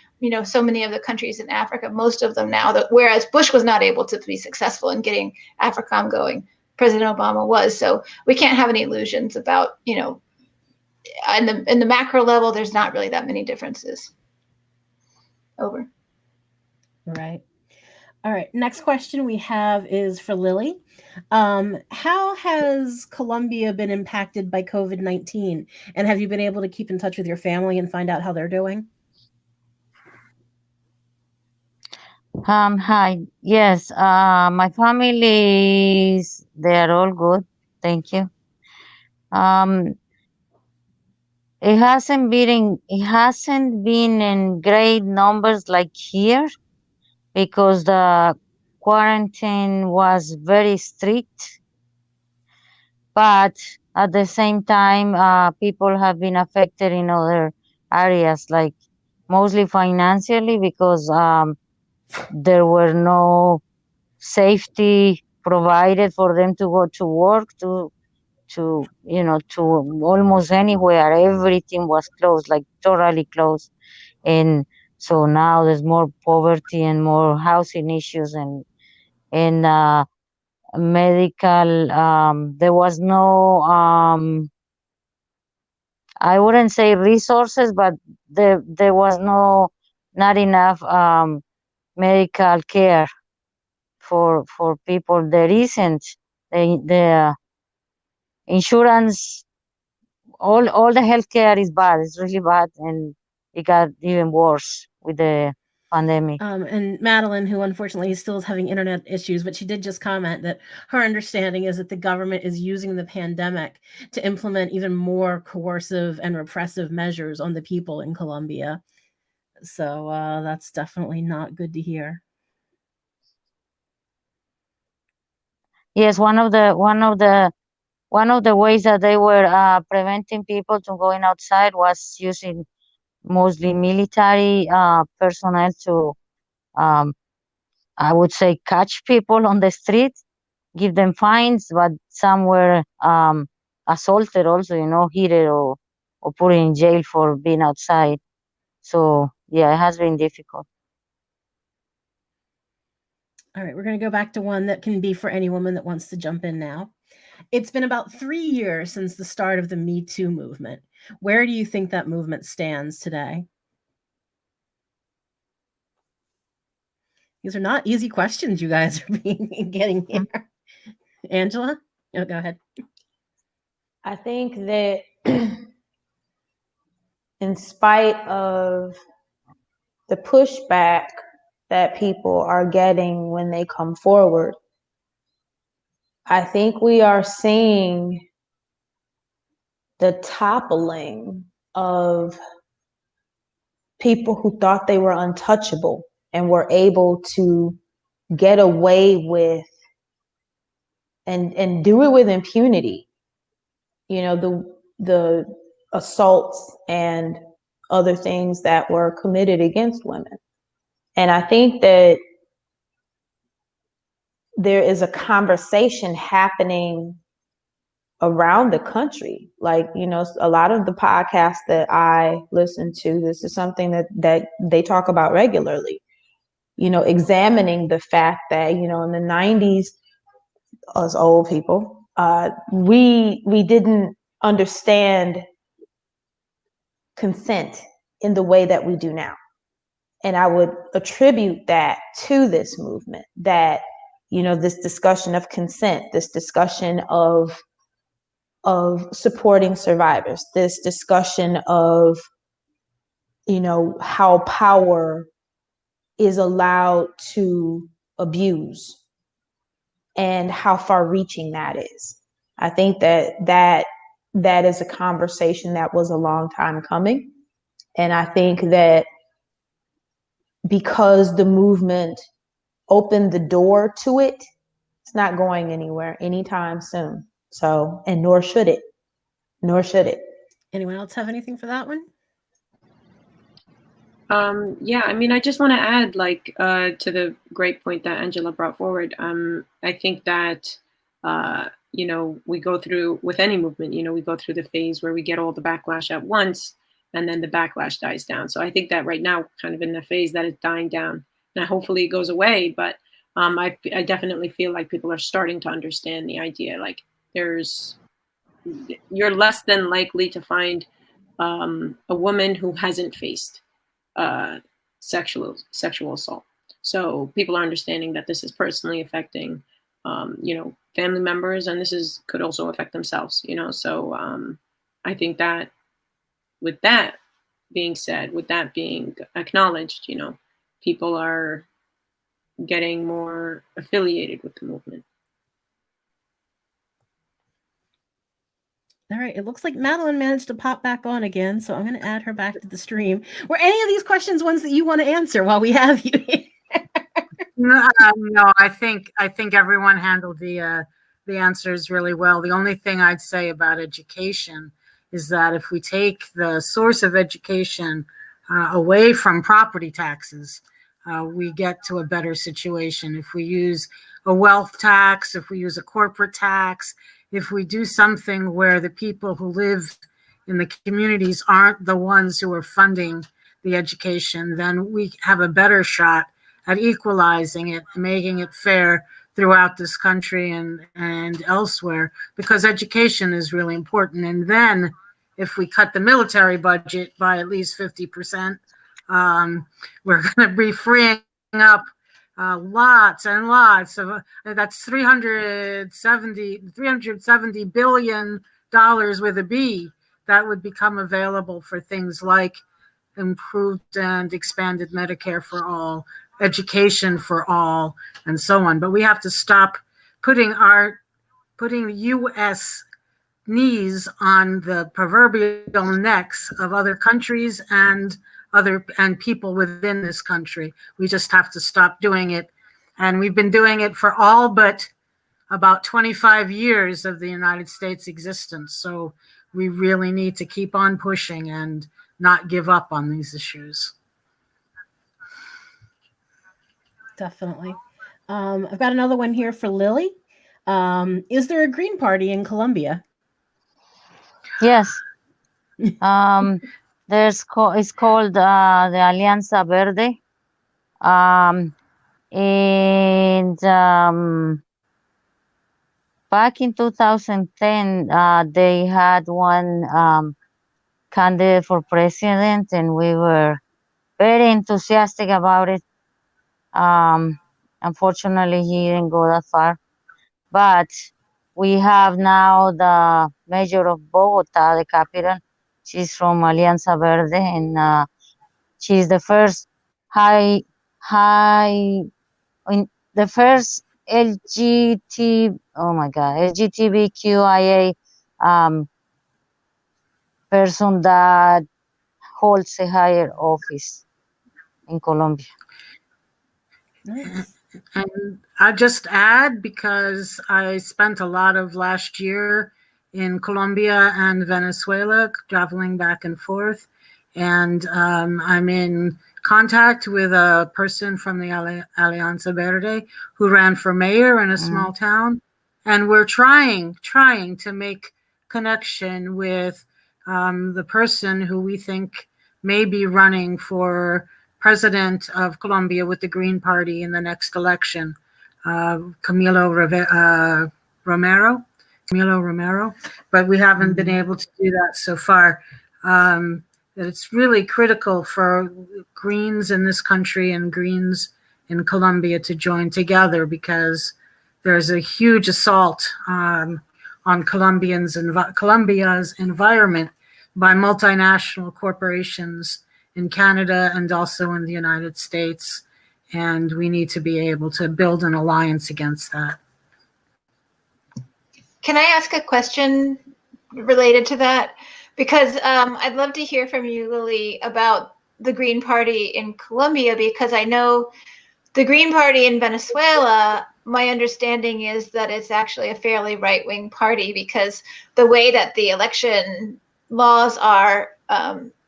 so many of the countries in Africa, most of them now, whereas Bush was not able to be successful in getting AFRICOM going, President Obama was. So we can't have any illusions about, in the macro level, there's not really that many differences. Over. Right. All right. Next question we have is for Lily. How has Colombia been impacted by COVID-19? And have you been able to keep in touch with your family and find out how they're doing? Hi. Yes. My family, they are all good. Thank you. It hasn't been in great numbers like here, because the quarantine was very strict. But at the same time, people have been affected in other areas, like mostly financially, because there were no safety provided for them to go to work, to almost anywhere. Everything was closed, like totally closed. And so now there's more poverty and more housing issues and medical. There was no, I wouldn't say resources, but there was not enough medical care for people. There isn't the insurance. All the healthcare is bad. It's really bad, and it got even worse with the pandemic. And Madelyn, who unfortunately still is having internet issues, but she did just comment that her understanding is that the government is using the pandemic to implement even more coercive and repressive measures on the people in Colombia. So that's definitely not good to hear. Yes, one of the ways that they were preventing people from going outside was using mostly military personnel to, I would say, catch people on the street, give them fines, but some were assaulted also, hit it, or or put in jail for being outside. So yeah, it has been difficult. All right, we're going to go back to one that can be for any woman that wants to jump in now. It's been about 3 years since the start of the Me Too movement. Where do you think that movement stands today? These are not easy questions you guys are getting here. Angela? Oh, go ahead. I think that in spite of the pushback that people are getting when they come forward, I think we are seeing the toppling of people who thought they were untouchable and were able to get away with and do it with impunity. You know, the assaults and other things that were committed against women. And I think that there is a conversation happening around the country. Like, you know, a lot of the podcasts that I listen to, this is something that they talk about regularly, you know, examining the fact that, you know, in the 90s, us old people, we didn't understand consent in the way that we do now. And I would attribute that to this movement, that, you know, this discussion of consent, this discussion of supporting survivors, this discussion of, you know, how power is allowed to abuse and how far reaching that is. I think that is a conversation that was a long time coming. And I think that because the movement opened the door to it, it's not going anywhere anytime soon. So, and nor should it. Nor should it. Anyone else have anything for that one? Yeah, I mean, I just want to add, like, to the great point that Angela brought forward. I think that, you know, we go through, with any movement, you know, we go through the phase where we get all the backlash at once, and then the backlash dies down. So I think that right now, kind of in the phase that is dying down, and hopefully it goes away. But I definitely feel like people are starting to understand the idea. Like, you're less than likely to find a woman who hasn't faced sexual assault. So people are understanding that this is personally affecting, you know, family members, and this could also affect themselves, you know. So I think that with that being said, with that being acknowledged, you know, people are getting more affiliated with the movement. All right, it looks like Madelyn managed to pop back on again, so I'm going to add her back to the stream. Were any of these questions ones that you want to answer while we have you here? No, I think everyone handled the answers really well. The only thing I'd say about education is that if we take the source of education away from property taxes, we get to a better situation. If we use a wealth tax, if we use a corporate tax, if we do something where the people who live in the communities aren't the ones who are funding the education, then we have a better shot at equalizing it, making it fair throughout this country and elsewhere, because education is really important. And then if we cut the military budget by at least 50%, we're going to be freeing up lots and lots of, that's $370 billion with a B that would become available for things like improved and expanded Medicare for all, education for all, and so on. But we have to stop putting the U.S. knees on the proverbial necks of other countries and people within this country. We just have to stop doing it. And we've been doing it for all but about 25 years of the United States existence. So we really need to keep on pushing and not give up on these issues. Definitely. I've got another one here for Lily. Is there a Green Party in Colombia? Yes. It's called the Alianza Verde. And back in 2010, they had one candidate for president, and we were very enthusiastic about it. Unfortunately, he didn't go that far. But we have now the mayor of Bogota, the capital. She's from Alianza Verde, and she's the first the first LGBTQIA person that holds a higher office in Colombia. Nice. And I just add, because I spent a lot of last year in Colombia and Venezuela, traveling back and forth, and I'm in contact with a person from the Alianza Verde who ran for mayor in a small town, and we're trying to make connection with the person who we think may be running for president of Colombia with the Green Party in the next election, Camilo Romero, but we haven't been able to do that so far. That it's really critical for Greens in this country and Greens in Colombia to join together, because there's a huge assault on Colombia's environment by multinational corporations in Canada and also in the United States, and we need to be able to build an alliance against that. Can I ask a question related to that? Because I'd love to hear from you, Lily, about the Green Party in Colombia, because I know the Green Party in Venezuela, my understanding is that it's actually a fairly right-wing party, because the way that the election laws are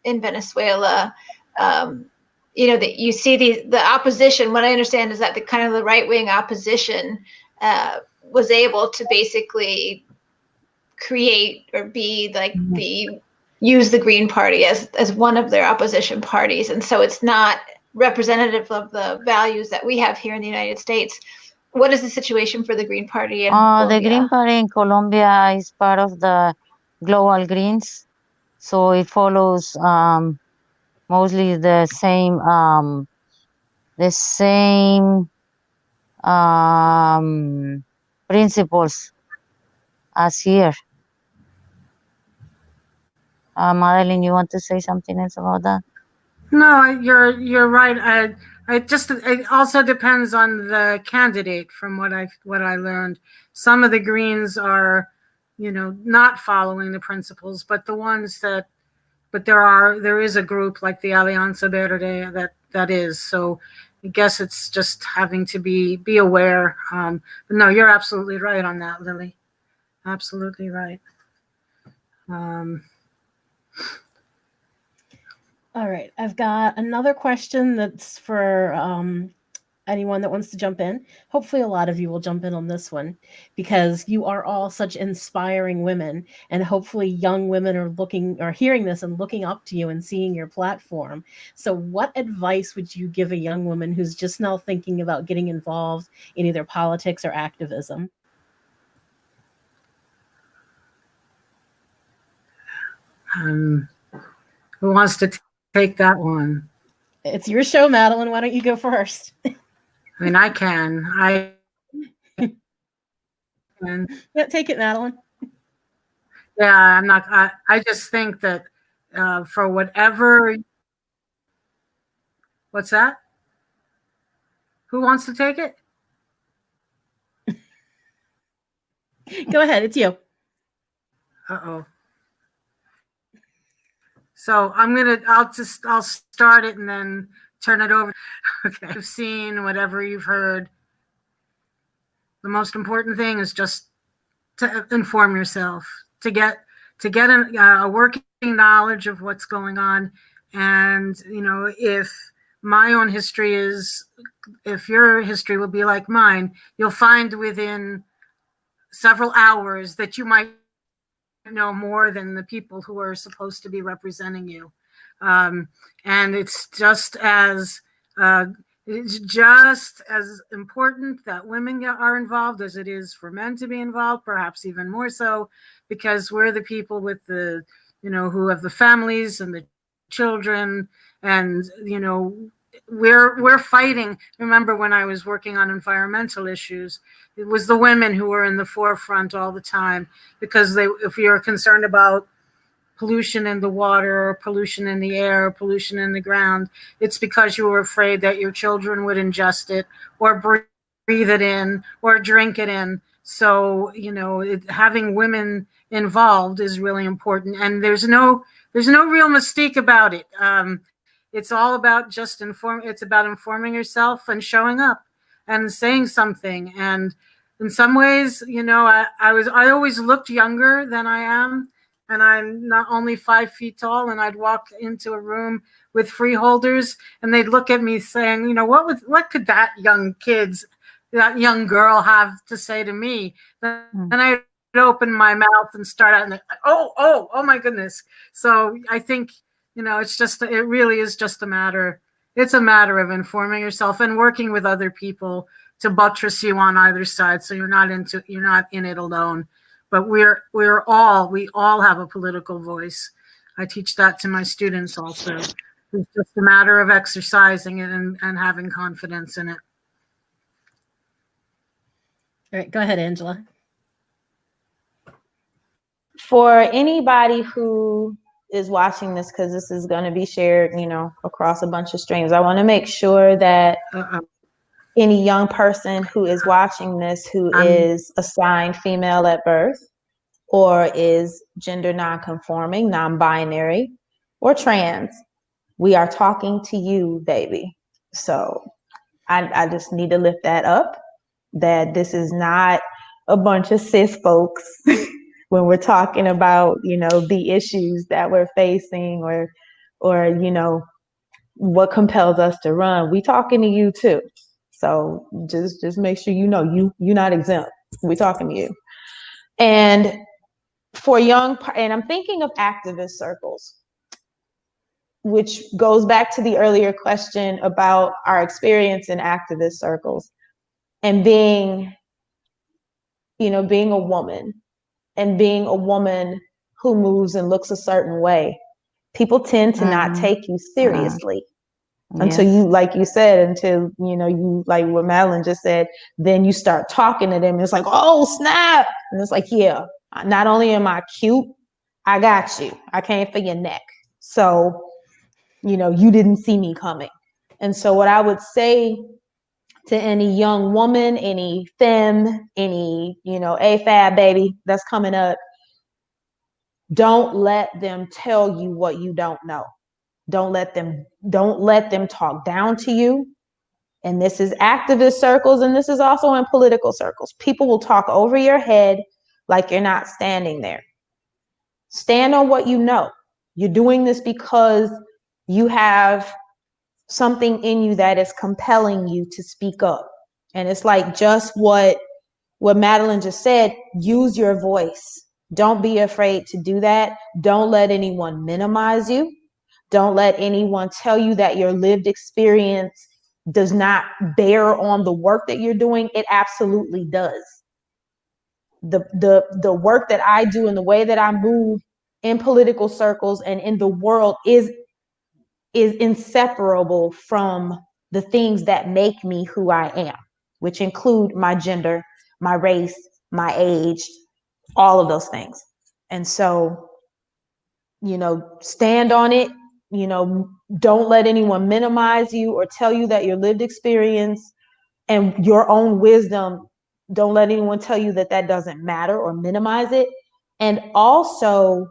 in Venezuela, that you see the opposition. What I understand is that the kind of the right-wing opposition was able to basically create or be like use the Green Party as one of their opposition parties, and so it's not representative of the values that we have here in the United States. What is the situation for the Green Party in Colombia? The Green Party in Colombia is part of the Global Greens, so it follows mostly the same principles as here. Madelyn, you want to say something else about that? No, you're right. It also depends on the candidate, from what I learned. Some of the Greens are, not following the principles, but there is a group like the Alianza Verde that is. So I guess it's just having to be aware. But no, you're absolutely right on that, Lily. Absolutely right. All right, I've got another question that's for anyone that wants to jump in. Hopefully a lot of you will jump in on this one, because you are all such inspiring women, and hopefully young women are hearing this and looking up to you and seeing your platform. So what advice would you give a young woman who's just now thinking about getting involved in either politics or activism? Who wants to take that one? It's your show, Madelyn. Why don't you go first? I mean, I can. Yeah, take it, Madelyn. Yeah, I'm not. I just think that for whatever. What's that? Who wants to take it? Go ahead. It's you. Uh-oh. So I'll start it and then turn it over. Okay. You've seen, whatever you've heard. The most important thing is just to inform yourself, to get a working knowledge of what's going on. And, if my own history if your history will be like mine, you'll find within several hours that you might know more than the people who are supposed to be representing you. And it's just as important that women are involved as it is for men to be involved, perhaps even more so, because we're the people with the, who have the families and the children, and, we're fighting. Remember when I was working on environmental issues, it was the women who were in the forefront all the time, because if you're concerned about pollution in the water, pollution in the air, pollution in the ground, it's because you were afraid that your children would ingest it or breathe it in or drink it in. So, having women involved is really important. And there's no real mystique about it. It's all about it's about informing yourself and showing up and saying something. And in some ways, I always looked younger than I am. And I'm not only 5 feet tall, and I'd walk into a room with freeholders and they'd look at me saying, what could that young girl have to say to me? And I'd open my mouth and start out and like, oh my goodness. So I think, it really is just it's a matter of informing yourself and working with other people to buttress you on either side. So you're not in it alone. But we all have a political voice. I teach that to my students also. It's just a matter of exercising it and having confidence in it. All right, go ahead, Angela. For anybody who is watching this, because this is going to be shared, across a bunch of streams, I want to make sure that any young person who is watching this who is assigned female at birth, or is gender non-conforming, non-binary, or trans, we are talking to you, baby. So I just need to lift that up, that this is not a bunch of cis folks when we're talking about, the issues that we're facing or what compels us to run. We talking to you too. So just make sure you're not exempt. We're talking to you. And and I'm thinking of activist circles, which goes back to the earlier question about our experience in activist circles and being a woman and being a woman who moves and looks a certain way. People tend to not take you seriously until you, like you said, you, like what Madelyn just said, then you start talking to them. And it's like, oh, snap. And it's like, yeah, not only am I cute, I got you. I came for your neck. So, you didn't see me coming. And so what I would say to any young woman, any femme, any, AFAB baby that's coming up, don't let them tell you what you don't know. Don't let them talk down to you. And this is activist circles, and this is also in political circles. People will talk over your head like you're not standing there. Stand on what you know. You're doing this because you have something in you that is compelling you to speak up. And it's like just what Madelyn just said, use your voice. Don't be afraid to do that. Don't let anyone minimize you. Don't let anyone tell you that your lived experience does not bear on the work that you're doing. It absolutely does. The work that I do and the way that I move in political circles and in the world is inseparable from the things that make me who I am, which include my gender, my race, my age, all of those things. And so, stand on it. Don't let anyone minimize you or tell you that your lived experience and your own wisdom, don't let anyone tell you that doesn't matter or minimize it. And also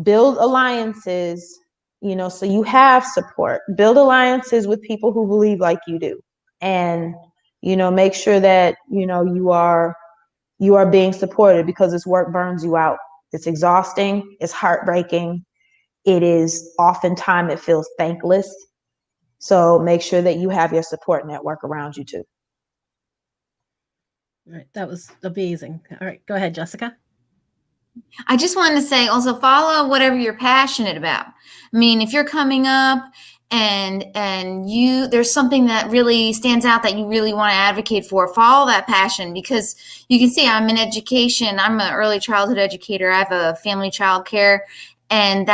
build alliances, so you have support. Build alliances with people who believe like you do. And, make sure that, you are being supported, because this work burns you out. It's exhausting. It's heartbreaking. It is oftentimes it feels thankless. So make sure that you have your support network around you too. All right, that was amazing. All right, go ahead, Jessica. I just wanted to say also follow whatever you're passionate about. I mean, if you're coming up and there's something that really stands out that you really want to advocate for, follow that passion, because you can see I'm in education. I'm an early childhood educator. I have a family child care, and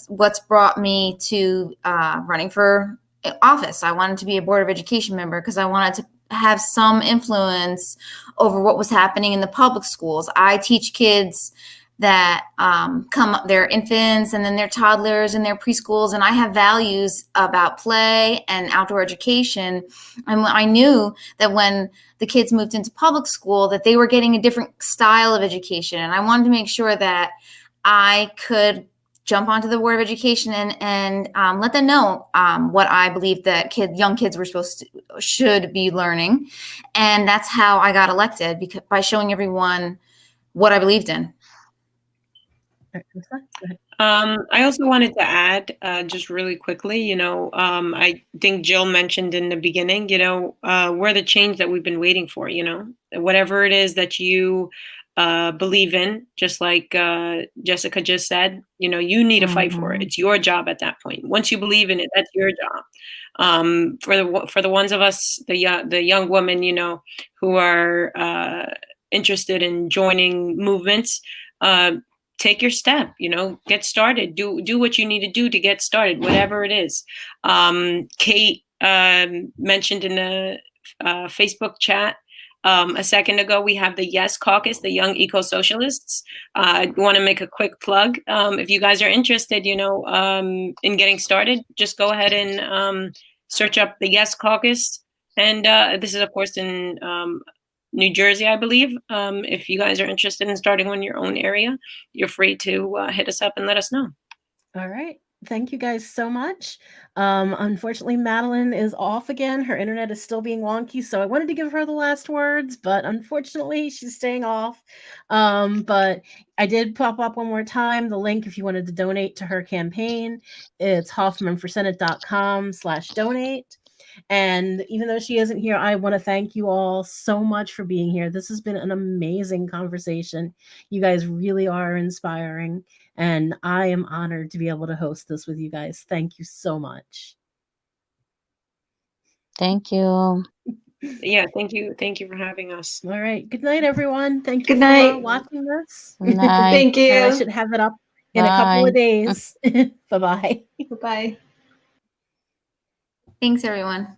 what's brought me to running for office. I wanted to be a Board of Education member because I wanted to have some influence over what was happening in the public schools. I teach kids that they're infants and then they're toddlers and they're preschools, and I have values about play and outdoor education. And I knew that when the kids moved into public school that they were getting a different style of education, and I wanted to make sure that I could jump onto the Board of Education and let them know what I believe that young kids were should be learning. And that's how I got elected, by showing everyone what I believed in. I also wanted to add, just really quickly, I think Jill mentioned in the beginning, we're the change that we've been waiting for, whatever it is that you believe in, just like Jessica just said, you need to fight for it. It's your job at that point. Once you believe in it, that's your job. For the ones of us, the young women, who are interested in joining movements, take your step, get started, do what you need to do to get started, whatever it is. Kate mentioned in the Facebook chat a second ago, we have the Yes Caucus, the Young Eco-Socialists. I want to make a quick plug. If you guys are interested, in getting started, just go ahead and search up the Yes Caucus. And this is, of course, in New Jersey, I believe. If you guys are interested in starting on your own area, you're free to hit us up and let us know. All right. Thank you guys so much. Unfortunately, Madelyn is off again. Her internet is still being wonky, so I wanted to give her the last words, but unfortunately, she's staying off. But I did pop up one more time the link if you wanted to donate to her campaign. It's hoffmanforsenate.com/donate. And even though she isn't here, I want to thank you all so much for being here. This has been an amazing conversation. You guys really are inspiring, and I am honored to be able to host this with you guys. Thank you so much. Thank you. Yeah, thank you. Thank you for having us. All right. Good night, everyone. Thank you Good for night. watching this. Good night. Thank And I you. should have it up in a couple Bye. of days. Bye-bye. Bye. Thanks, everyone.